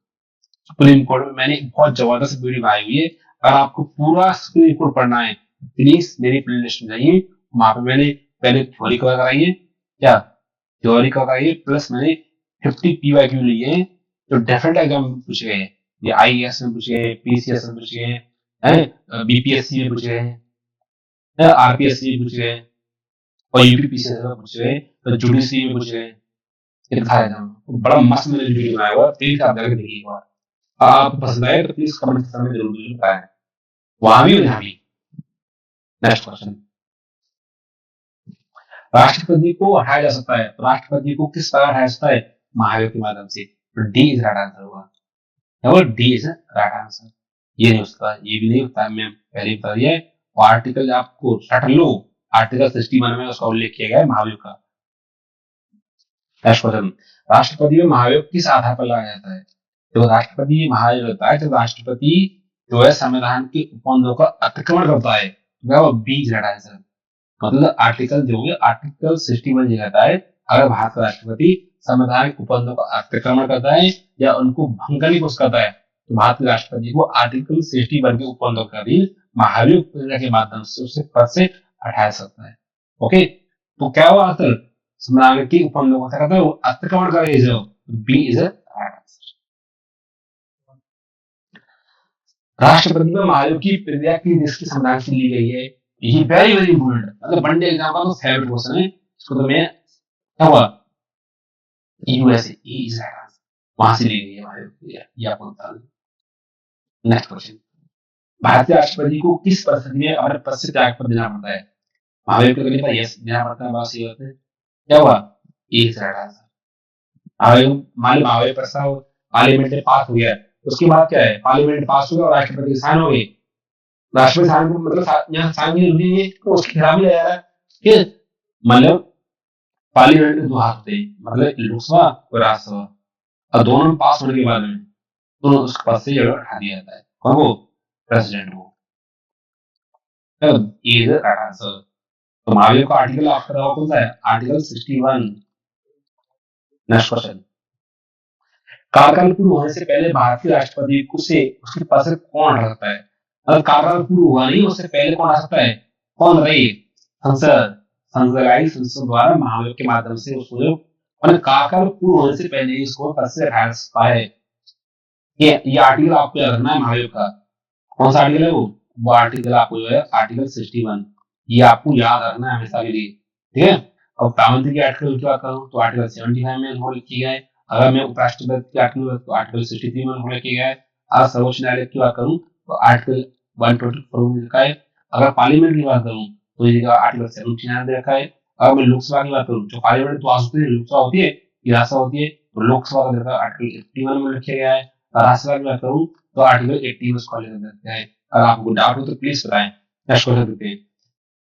[SPEAKER 1] सुप्रीम कोर्ट में मैंने बहुत जबरदस्त वीडियो बनाई हुई है, अगर आपको पूरा सुप्रीम कोर्ट पढ़ना है प्लीज मेरी प्लेलिस्ट में जाइए, वहां पे मैंने पहले थ्योरी कवर कराई है, क्या थ्योरी कवर कराई है, प्लस मैंने 50 पीवाईक्यू लिए हैं जो डेफिनेट एग्जाम में पूछे गए हैं। ये आईएएस में पूछे गए, पीसीएस में पूछे गए हैं, बीपीएससी में पूछे गए हैं, आरपीएससी में पूछे गए, और यूपीपीसीएस में पूछे गए, तो जुडिशरी में पूछे गए। ये दिखाया था, बड़ा मस्त मैंने वीडियो बनाया हुआ है, प्लीज आप जाकर देखिए एक बार। आप पसंद आए तो प्लीज कमेंट सेक्शन में जरूर जरूर बताएं, वहां भी और यहाँ भी। नेक्स्ट क्वेश्चन, राष्ट्रपति को हटाया जा सकता है, तो राष्ट्रपति को किस तरह हटाया जा सकता है? महाभियोग के माध्यम से। तो डी इज राइट आंसर होगा, और डी इज राइट आंसर। ये नहीं हो सकता, ये भी नहीं होता, मैं पहले ही बता दिया है। आर्टिकल आपको रट लो, आर्टिकल 61 में उसका उल्लेख किया गया है महाभियोग का। नेक्स्ट क्वेश्चन, राष्ट्रपति में महाभियोग किस आधार पर लगाया जाता है? तो राष्ट्रपति महाभियोग होता है जब राष्ट्रपति जो है संविधान के उपबंधों का अतिक्रमण करता है, वो बी इज राइट आंसर। मतलब आर्टिकल जो है आर्टिकल 61 ये कहता है, अगर भारत का राष्ट्रपति संविधान के उपबंधों का अतिक्रमण करता है या उनको भंग करने की कोशिश करता है, तो भारत के राष्ट्रपति को आर्टिकल 61 के उपबंधों का भी महाभियोग प्रक्रिया के माध्यम से उसे पद से हटाया सकता है। ओके, तो क्या हुआ आंसर? संविधान के उपबंधों का क्या करता है? वो अतिक्रमण करे, जो बी इज राइट आंसर। राष्ट्रपति में महाभियोग की प्रक्रिया की जिसकी संविधान से ली गई है, ये वेरी वेरी इंपोर्टेंट, मतलब वनडे एग्जाम का तो फेवरेट क्वेश्चन है। इसको तो मैं क्या हुआ यूएसए इज राइट आंसर, वहां से ली गई है महाभियोग प्रक्रिया, ये आपको बता दें। नेक्स्ट क्वेश्चन, भारतीय राष्ट्रपति को किस परिस्थिति में अपने पद से त्याग पर देना पड़ता है? महाभियोग करने पर यस देना पड़ता है, बस ये होता है। क्या हुआ? Is right answer. मान महाभियोग प्रस्ताव पार्लियामेंट में पास हो गया, उसके बाद क्या है? पार्लियामेंट पास हो गया और राष्ट्रपति साइन हो गए। राष्ट्रपति साइन को मतलब यहाँ साइन की जरूरी है, तो उसके खिलाफ ही आ रहा है कि मतलब पार्लियामेंट में 2 हाथ होते हैं, मतलब लोकसभा और राज्यसभा, और दोनों में पास होने के बाद में दोनों उस पद से जगह हटा दिया जाता है। कौन को? प्रेसिडेंट को। ये राइट आंसर। तो महाभियोग का आर्टिकल आपका रहा कौन सा है? आर्टिकल 61। नेक्स्ट क्वेश्चन, कार्यकाल पूर्ण होने से पहले भारतीय राष्ट्रपति को से उसके पद से कौन हटा सकता है? अगर कार्यकाल पूर्ण हुआ नहीं, उससे पहले कौन हटा सकता है? कौन रहे? संसद। संसद द्वारा महाभियोग के माध्यम से उसको जो कार्यकाल पूर्ण होने से पहले ही इसको पद से हटा सकता है। ये आर्टिकल आपको याद रखना है महाभियोग का। कौन सा आर्टिकल है वो आर्टिकल आपको जो है आर्टिकल 61, ये आपको याद रखना है हमेशा के लिए, ठीक है। अब प्रधानमंत्री के आर्टिकल की बात करूं तो आर्टिकल 75 में उल्लेख किया गया है। अगर मैं उपराष्ट्रपति के आर्टिकल तो आर्टिकल 63 में उल्लेख किया गया है। अगर सर्वोच्च न्यायालय की बात करूं तो आर्टिकल 124 में लिखा है। अगर पार्लियामेंट की बात करूं तो ये आर्टिकल 79 में लिखा है। अगर मैं लोकसभा की बात करूं, जो पार्लियामेंट तो होती है, लोकसभा होती है, राज्यसभा होती है, तो लोकसभा का लिखा आर्टिकल 81 में लिखा गया है। राज्यसभा की बात करूं तो आर्टिकल 80 में उसका लिखा गया है। अगर आपको डाउट हो तो प्लीज बताएं। नेक्स्ट क्वेश्चन देखते हैं,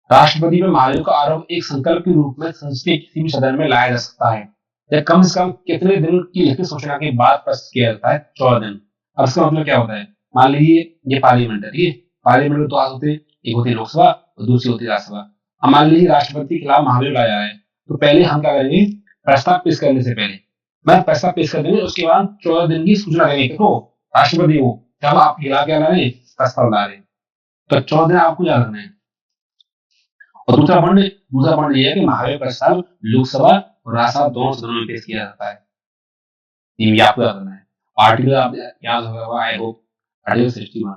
[SPEAKER 1] राष्ट्रपति में महाभियोग का आरोप एक संकल्प के रूप में संसद के किसी भी सदन में लाया जा सकता है, यह कम से कम कितने दिन की लिखित सूचना के बाद प्रस्तुत किया जाता है? 14 दिन। अब इसका मतलब क्या होता है? मान लीजिए ये पार्लियामेंट है, ठीक है, पार्लियामेंट में 2 हाथ होते हैं, एक होती है लोकसभा और दूसरी होती है राज्यसभा। अब मान लीजिए राष्ट्रपति के खिलाफ महाभियोग लाया है, तो पहले हम क्या करेंगे? प्रस्ताव पेश करने से पहले मैं प्रस्ताव पेश कर देंगे, उसके बाद 14 दिन की सूचना देंगे तो राष्ट्रपति को जब आप खिलाफ क्या ला रहे, प्रस्ताव ला रहे, तो 14 दिन आपको याद रखना है। और दूसरा पॉइंट ये है कि महाभियोग प्रस्ताव लोकसभा और राज्यसभा दोनों सदनों में पेश किया जाता है, ये भी आपको याद रखना है। आर्टिकल आप याद होगा, आई होप, आर्टिकल 61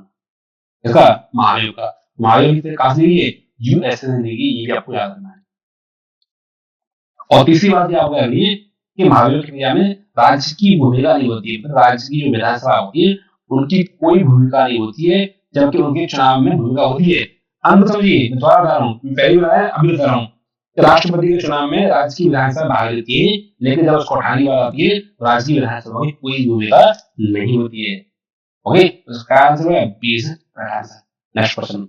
[SPEAKER 1] इसका महाभियोग की काफी है, यूएसए ने ली, ये भी आपको याद रखना है। और तीसरी बात ये आपको याद रखनी है कि महाभियोग की क्रिया में राज्य की भूमिका नहीं होती है, राज्य की जो विधानसभा होती है उनकी कोई भूमिका नहीं होती है, जबकि उनके चुनाव में भूमिका होती है। अंत समझिए, मैं दोबारा बता रहा हूँ, पहली बताया अभी बता रहा हूँ, राष्ट्रपति के चुनाव में राज्य की विधानसभा भाग लेती है, लेकिन जब उसको उठाने की बात आती है तो राज्य की विधानसभा की कोई भूमिका नहीं होती है। ओके, इसका आंसर है B is right answer. Next question,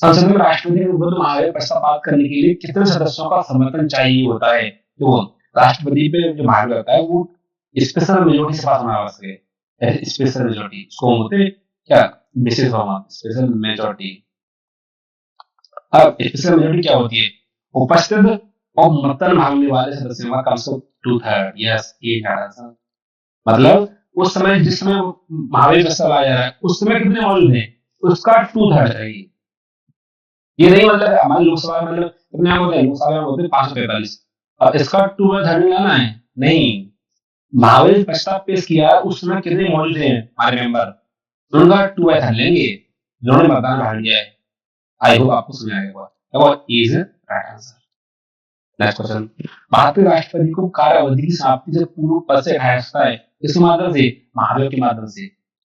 [SPEAKER 1] संसद में राष्ट्रपति के विरुद्ध महाभियोग प्रस्ताव पास करने के लिए कितने सदस्यों का समर्थन चाहिए होता है? तो राष्ट्रपति पे जो महाभियोग करता है वो स्पेशल मेजोरिटी से पास होना आवश्यक है। स्पेशल मेजोरिटी उसको बोलते हैं क्या? विशेष बहुमत, स्पेशल मेजोरिटी। अब स्पेशल मेजोरिटी क्या होती है? उपस्थित और मतदान भागने वाले सदस्यों का कम से कम 2/3। यस, ये आंसर। मतलब उस समय जिस समय महाभियोग प्रस्ताव आया है उस समय कितने मौजूद हैं, उसका 2/3 है। ये नहीं मतलब हमारी लोकसभा मतलब कितने होते हैं, लोकसभा में होते हैं 543, अब इसका 2/3 लाना है नहीं। महाभियोग प्रस्ताव पेश किया उस समय कितने मौजूद हैं हमारे मेंबर, उनका 2/3 लेंगे जिन्होंने मतदान भाग लिया है। आई होप आपको समझ आएगा। और is right answer. Next question, भारतीय राष्ट्रपति को कार्यावधि की समाप्ति से पूर्व पद से हटाया सकता है, किस माध्यम से? महाभियोग के माध्यम से।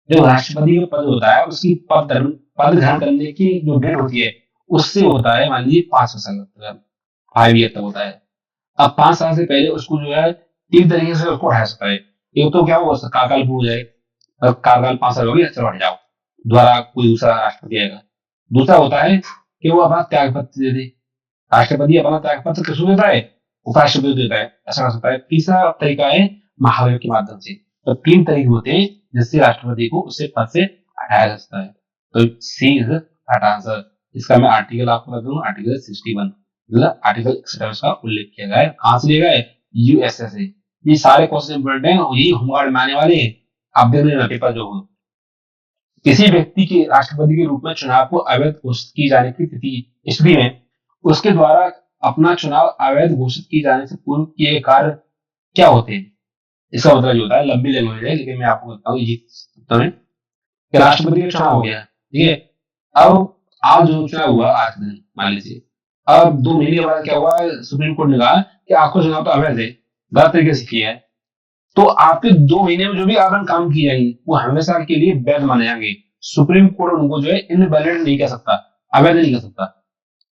[SPEAKER 1] जो राष्ट्रपति का पद होता है उसकी पद ग्रहण करने की जो डेट होती है उससे होता है मान लीजिए 5 साल तक। 5 ईयर तक होता है। अब 5 साल से पहले उसको जो है 3 तरीके से उसको हटा सकता है। एक तो क्या हुआ, कार्यकाल पूरा हो जाए, कार्यकाल 5 साल हो गया, चलो हट जाओ, दोबारा कोई दूसरा राष्ट्रपति आएगा। दूसरा होता है कि वो अपना त्याग पत्र दे दे। राष्ट्रपति अपना त्याग पत्र किसको देता है, उपराष्ट्रपति को देता है, ऐसा कर सकता है। तीसरा तरीका है महाभियोग के माध्यम से। तो 3 तरीके होते हैं जिससे राष्ट्रपति को उससे पद से हटाया जा सकता है। तो सी इज राइट आंसर। इसका मैं आर्टिकल आपको बता दूं, आर्टिकल 61, मतलब आर्टिकल 61 का उल्लेख किया गया है। कहां से लिया गया है, यूएसए से। ये सारे क्वेश्चन इंपॉर्टेंट हैं और यही होमगार्ड में आने वाले हैं। आप देख लेना पेपर जो हो। किसी व्यक्ति के राष्ट्रपति के रूप में चुनाव को अवैध घोषित की जाने की स्थिति में उसके द्वारा अपना चुनाव अवैध घोषित किए जाने से पूर्व किए कार्य क्या होते हैं। इसका मतलब ये होता है, लंबी लैंग्वेज है लेकिन मैं आपको बताऊं ये तुम्हें, कि राष्ट्रपति का चुनाव हो गया, ठीक है। अब आज जो चुनाव हुआ आज दिन मान लीजिए, अब 2 महीने बाद क्या हुआ, सुप्रीम कोर्ट ने कहा कि आपका चुनाव तो अवैध है, गलत तरीके से किया है। तो आपके 2 महीने में जो भी आपने काम किए जाएंगे वो हमेशा के लिए वैध माने जाएंगे। सुप्रीम कोर्ट उनको जो है इनवैलिड नहीं कर सकता, अवैध नहीं कर सकता,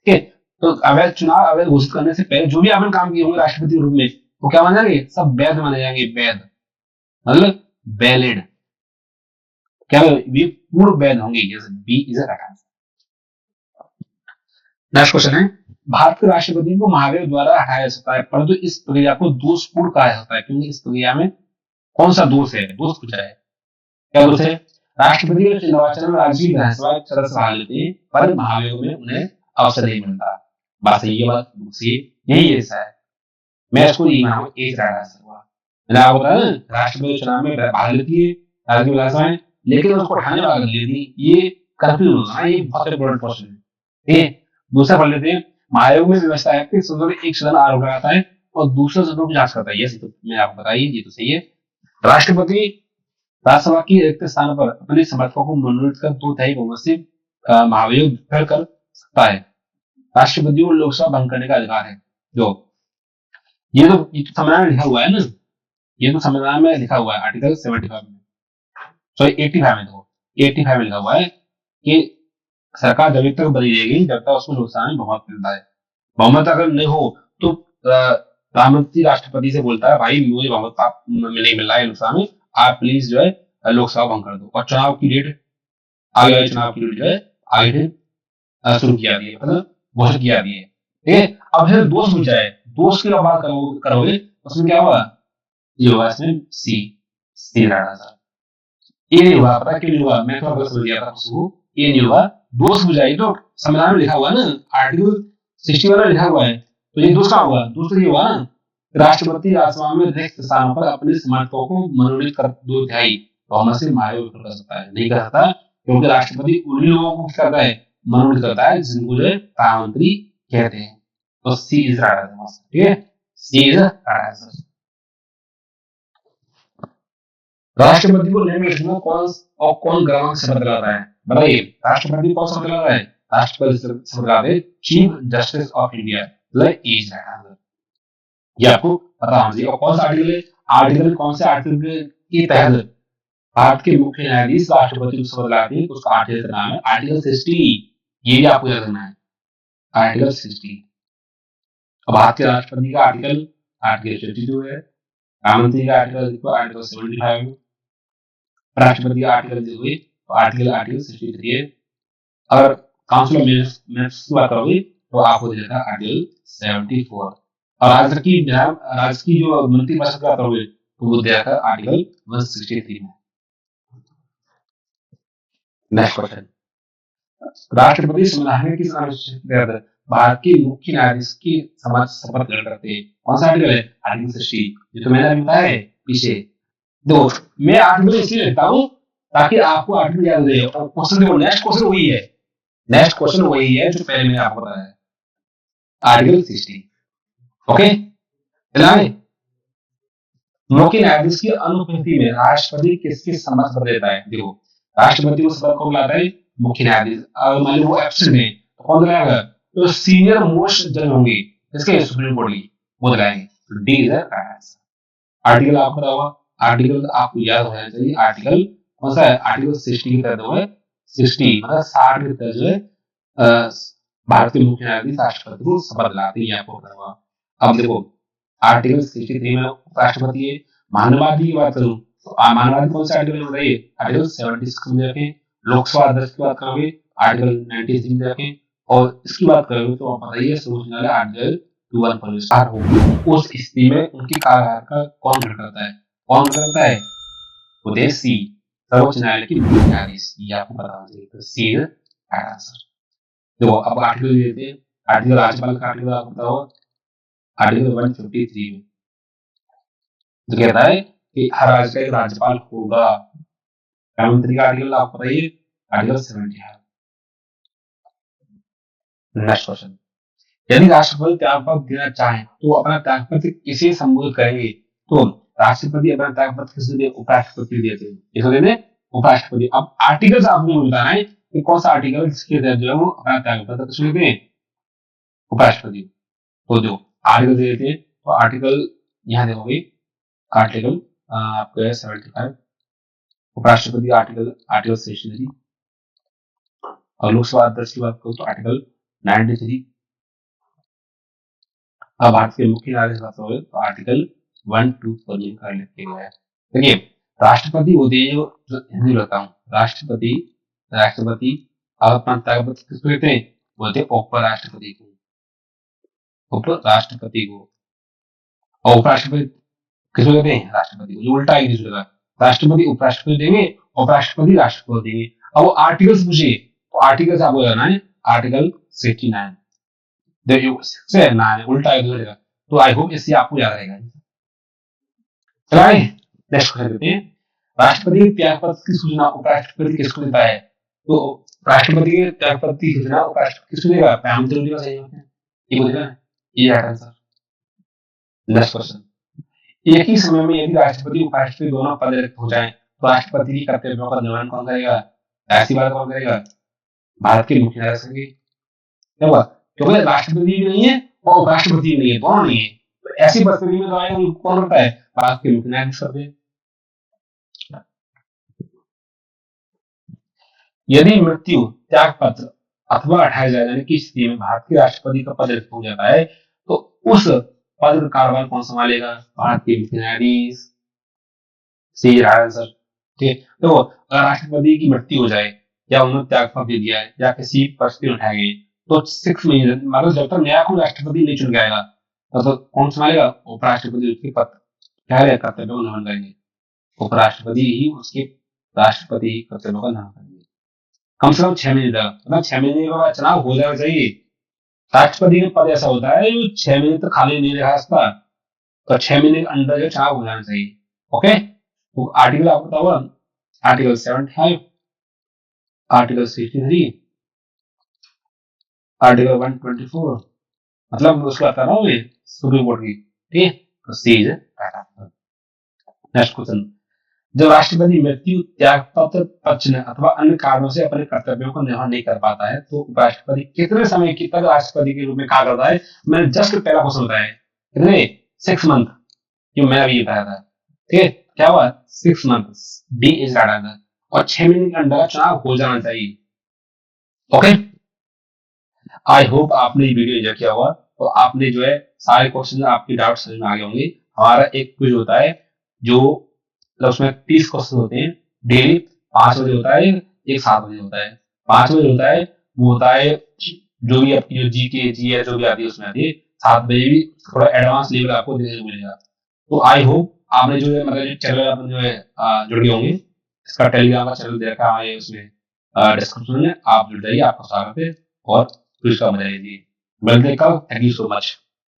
[SPEAKER 1] ठीक है। तो अवैध चुनाव अवैध घोषित करने से पहले जो भी आपने काम किए होंगे राष्ट्रपति के रूप में, वो क्या माने जाएंगे, सब वैध माने जाएंगे। वैध मतलब वैलिड, क्या ये पूर्ण वैध होंगे। जैसे B is right answer. Next question है, भारत के राष्ट्रपति को महाभियोग द्वारा हटाया जा सकता है, परंतु इस प्रक्रिया को दोषपूर्ण कहा जाता है, क्योंकि इस प्रक्रिया में कौन सा दोष है, दोष पूछा है। क्या दोष है, राष्ट्रपति के निर्वाचन में राज्य की विधानसभा सदस्य भाग लेते हैं पर महाभियोग में उन्हें अवसर नहीं मिलता। बात सही है, बात सही, यही ऐसा है। मैं इसको नहीं मानूंगा, एक राइट आंसर हुआ। मैंने आपको बताया ना, राष्ट्रपति चुनाव में भाग लेती है राज्य की विधानसभा में, लेकिन उसको हटाने भाग लेती है, ये कंफ्यूज होना, ये बहुत इंपॉर्टेंट क्वेश्चन है, ठीक है। दूसरा पढ़ लेते हैं, महाभियोग में व्यवस्था है कि सदन में एक सदन आरोप लगाता है और दूसरा सदन की जांच करता है। ये तो मैं आपको बताइए, ये तो सही है। राष्ट्रपति राज्यसभा की रिक्त स्थान पर अपने समर्थकों को मनोनीत कर 2/3 बहुमत से महाभियोग फिर कर सकता है। राष्ट्रपति को लोकसभा भंग करने का अधिकार है। जो ये तो संविधान में लिखा हुआ है ना, ये तो संविधान में लिखा हुआ है आर्टिकल 75 में, सॉरी 85 में, तो 85 में लिखा हुआ है कि सरकार जब तक बनी रहेगी जब तक उसको लोकसभा में बहुमत मिलता है। बहुमत अगर नहीं हो तो प्रधानमंत्री राष्ट्रपति से बोलता है, भाई मुझे बहुमत नहीं मिल रहा है लोकसभा में, आप प्लीज जो है लोकसभा भंग कर दो। और चुनाव की डेट आगे वाले चुनाव की डेट जो है आगे से शुरू किया दी है, मतलब घोषित किया दी है, ठीक है। अब फिर दोष पूछा है, दोष की बात करोगे उसमें क्या होगा, ये होगा इसमें सी, सी रहना सर। ये नहीं हुआ, पता क्यों नहीं हुआ, मैं थोड़ा समझ गया था उसको, ये नहीं हुआ, दोष बुझाई तो संविधान में लिखा हुआ ना, आर्टिकल 61 में लिखा हुआ है, तो ये दोष कहाँ हुआ, दोष तो ये हुआ ना, राष्ट्रपति राज्यसभा में रिक्त स्थानों पर अपने समर्थकों को मनोनीत कर 2/3 बहुमत से महाभियोग कर सकता है। नहीं कर सकता क्योंकि राष्ट्रपति उन्हीं लोगों को क्या करता है, मनोनीत करता है जिनको जो प्रधानमंत्री कहते हैं। तो सी इज राइट आंसर, ठीक है, सी इज राइट आंसर। राष्ट्रपति को निम्नलिखित में कौन क्रमांक शपथ दिलाता है, बताइए। राष्ट्रपति कौन शपथ दिलाता है, राष्ट्रपति शपथ दिलाते हैं chief justice of India, is right answer. ये आपको पता होना चाहिए। और कौन सा आर्टिकल है, आर्टिकल कौन से आर्टिकल के तहत भारत के मुख्य न्यायाधीश राष्ट्रपति को शपथ दिलाते हैं, उसका आर्टिकल का नाम है आर्टिकल 60। ये भी आपको याद रखना है, आर्टिकल 60। और भारत के राष्ट्रपति का आर्टिकल 52 है, प्रधानमंत्री का आर्टिकल 75 है, राष्ट्रपति का आर्टिकल जो है तो आर्टिकल 63 है। अगर काउंसिल ऑफ मिनिस्टर्स की बात करोगे तो आपको दे देता है आर्टिकल 74। और राज्य की जो मंत्रिपरिषद की बात करोगे तो वो दे देता है आर्टिकल 163 में। नेक्स्ट क्वेश्चन, राष्ट्रपति संविधान में किस अनुच्छेद के तहत भारत के मुख्य न्यायाधीश की शपथ ग्रहण करते हैं, कौन सा आर्टिकल है, आर्टिकल 60। ये तो मैंने अभी बताया है पीछे। दो, मैं आर्टिकल इसलिए लिखता हूँ ताकि आपको आर्टिकल याद रहे। और क्वेश्चन देखो, नेक्स्ट क्वेश्चन वही है, नेक्स्ट क्वेश्चन वही है जो पहले मैंने आपको बताया है, आर्टिकल 60। ओके, मुख्य न्यायाधीश की अनुपस्थिति में राष्ट्रपति किसकी शपथ देता है। देखो, राष्ट्रपति को शपथ कौन लाता है, मुख्य न्यायाधीश। अगर मान लो वो एब्सेंट है तो कौन दिलाएगा, तो सीनियर मोस्ट जज होंगे इसके सुप्रीम कोर्ट की, वो दिलाएंगे। तो डी इज आंसर। आर्टिकल आपको पता होगा, आर्टिकल आपको याद होना चाहिए। आर्टिकल कौन सा है, आर्टिकल 60 के तहत है, 60 मतलब 60 के तहत जो है भारत के मुख्य न्यायाधीश राष्ट्रपति को शपथ दिलाते हैं, ये आपको पता होगा। अब देखो आर्टिकल 63 में उपराष्ट्रपति है। मानवाधिकार की बात करूं तो मानवाधिकार कौन सा आर्टिकल में बताइए? आर्टिकल 76 में रखें। लोकसभा अध्यक्ष की बात करोगे आर्टिकल 93 में रखें, और इसकी बात करोगे तो आप बताइए सर्वोच्च न्यायालय आर्टिकल 21 पर विस्तार हो। उस स्थिति में उनकी कार्यभार का कौन ग्रहण करता है? कौन ग्रहण करता है? वो देश सी, सर्वोच्च न्यायालय की मुख्य न्यायाधीश, ये आपको पता होना चाहिए। तो सी इज आंसर। देखो अब आर्टिकल देते हैं। आर्टिकल राज्यपाल का आर्टिकल आपको पता होगा, आर्टिकल 153 में तो कहता है कि हर राज्य का एक राज्यपाल होगा। प्रधानमंत्री का आर्टिकल आपको बताइए, आर्टिकल 70 है। नेक्स्ट क्वेश्चन, यदि राष्ट्रपति त्यागपत्र देना चाहे तो अपना त्यागपत्र किसे संबोधित करेंगे? तो राष्ट्रपति अपना त्यागपत्र किसे दे? उपराष्ट्रपति देते हैं। किसको देते हैं? उपराष्ट्रपति। अब आर्टिकल आपको बताना है कि कौन सा आर्टिकल जिसके तहत जो है वो अपना त्यागपत्र किसको देते हैं? उपराष्ट्रपति। तो जो आर्टिकल देते हैं तो आर्टिकल यहाँ देखोगे, आर्टिकल आपका 75 उपराष्ट्रपति आर्टिकल, आर्टिकल स्टेशनरी। और लोकसभा अध्यक्ष की बात करूं तो आर्टिकल 93। अब भारत के मुख्य न्यायाधीश बात करोगे तो आर्टिकल 124 में कर लिखे गया है। देखिए राष्ट्रपति होते हैं जो हिंदी बताता हूँ, राष्ट्रपति अब अपना त्यागपत्र किसको देते हैं? बोलते हैं उपराष्ट्रपति को, उपराष्ट्रपति को। और उपराष्ट्रपति किसको देते हैं? राष्ट्रपति को। जो उल्टा है दूसरे का, राष्ट्रपति उपराष्ट्रपति देंगे, उपराष्ट्रपति राष्ट्रपति देंगे। अब वो आर्टिकल पूछिए तो आर्टिकल आपको लगाना है आर्टिकल 69 से 9 उल्टा है दूसरे का। तो आई होप इससे आपको याद रहेगा। चलाए नेक्स्ट क्वेश्चन देते हैं, राष्ट्रपति के त्यागपत्र की सूचना उपराष्ट्रपति किसको देता है? तो राष्ट्रपति के त्यागपत्र की सूचना उपराष्ट्रपति किसको देगा? प्रधानमंत्री को सही होता है, ये बोलेगा, ये आंसर। नेक्स्ट क्वेश्चन, एक ही समय में यदि राष्ट्रपति उपराष्ट्रपति दोनों पद रिक्त हो जाएं तो राष्ट्रपति की कर्तव्यों का निर्वहन कौन करेगा? ऐसी बात कौन करेगा? भारत के मुख्य न्यायाधीश करेंगे। क्या हुआ? क्योंकि राष्ट्रपति भी नहीं है और उपराष्ट्रपति भी नहीं है, दोनों नहीं है, तो ऐसी परिस्थिति में कौन करता है? भारत के मुख्य न्यायाधीश करते हैं। यदि मृत्यु, त्यागपत्र अथवा हटाए जाए जाने की स्थिति में भारत के राष्ट्रपति का पद रिक्त हो जाता है तो उस पद का कार्यभार कौन संभालेगा? भारत के मुख्य न्यायाधीश। C answer. ठीक है, तो अगर राष्ट्रपति की मृत्यु हो जाए या उन्होंने त्यागपत्र दे दिया है या किसी परिस्थिति में उठाए गए तो 6 महीने मतलब जब तक नया कोई राष्ट्रपति नहीं चुन के आएगा तब तक कौन संभालेगा? उपराष्ट्रपति उसके पद क्या कर्तव्य को निर्वहन करेंगे। उपराष्ट्रपति ही उसके राष्ट्रपति कर्तव्यों का निर्वहन करेंगे कम से कम 6 महीने तक। मतलब 6 महीने के बाद चुनाव हो जाना चाहिए। राष्ट्रपति का पद ऐसा होता है जो 6 महीने तक खाली नहीं रह सकता, तो 6 महीने के अंदर जो चुनाव हो जाना चाहिए। ओके, तो आर्टिकल आपको पता होगा, आर्टिकल 75, आर्टिकल 63, आर्टिकल 124, मतलब उसकी बात कर रहा हूँ मैं सुप्रीम कोर्ट की। ठीक है, तो सी इज नेक्स्ट क्वेश्चन, जब राष्ट्रपति मृत्यु, त्यागपत्र, पचन अथवा अन्य कारणों से अपने कर्तव्यों का निर्वहन नहीं कर पाता है तो उपराष्ट्रपति कितने समय की तक राष्ट्रपति के रूप में कार्य करता है? मैंने जस्ट पहला क्वेश्चन बताया कितने? 6 मंथ, जो मैंने अभी बताया था। ठीक है, क्या हुआ? 6 month, D is right answer. और 6 महीने के अंदर चुनाव हो जाना चाहिए। ओके, आई होप आपने ये वीडियो एंजॉय किया होगा, तो आपने जो है सारे क्वेश्चन आपके डाउट समझ में आ गए होंगे। हमारा एक क्विज होता है जो उसमें 30 क्वेश्चन होते हैं, डेली 5 बजे होता है, एक 7 बजे होता है। 5 बजे होता है वो होता है जो भी आपकी जो जी है जो भी आती है उसमें आती है। 7 बजे भी थोड़ा एडवांस लेवल आपको देखने को मिलेगा। तो आई होप आपने जो है मतलब चैनल अपन जो है जुड़ गए होंगे। इसका टेलीग्राम का चैनल दे रखा है उसमें डिस्क्रिप्शन में, आप जुड़ जाइए, आपका स्वागत है और क्विज का मजा लीजिए। मिलते हैं कल। Thank you so much.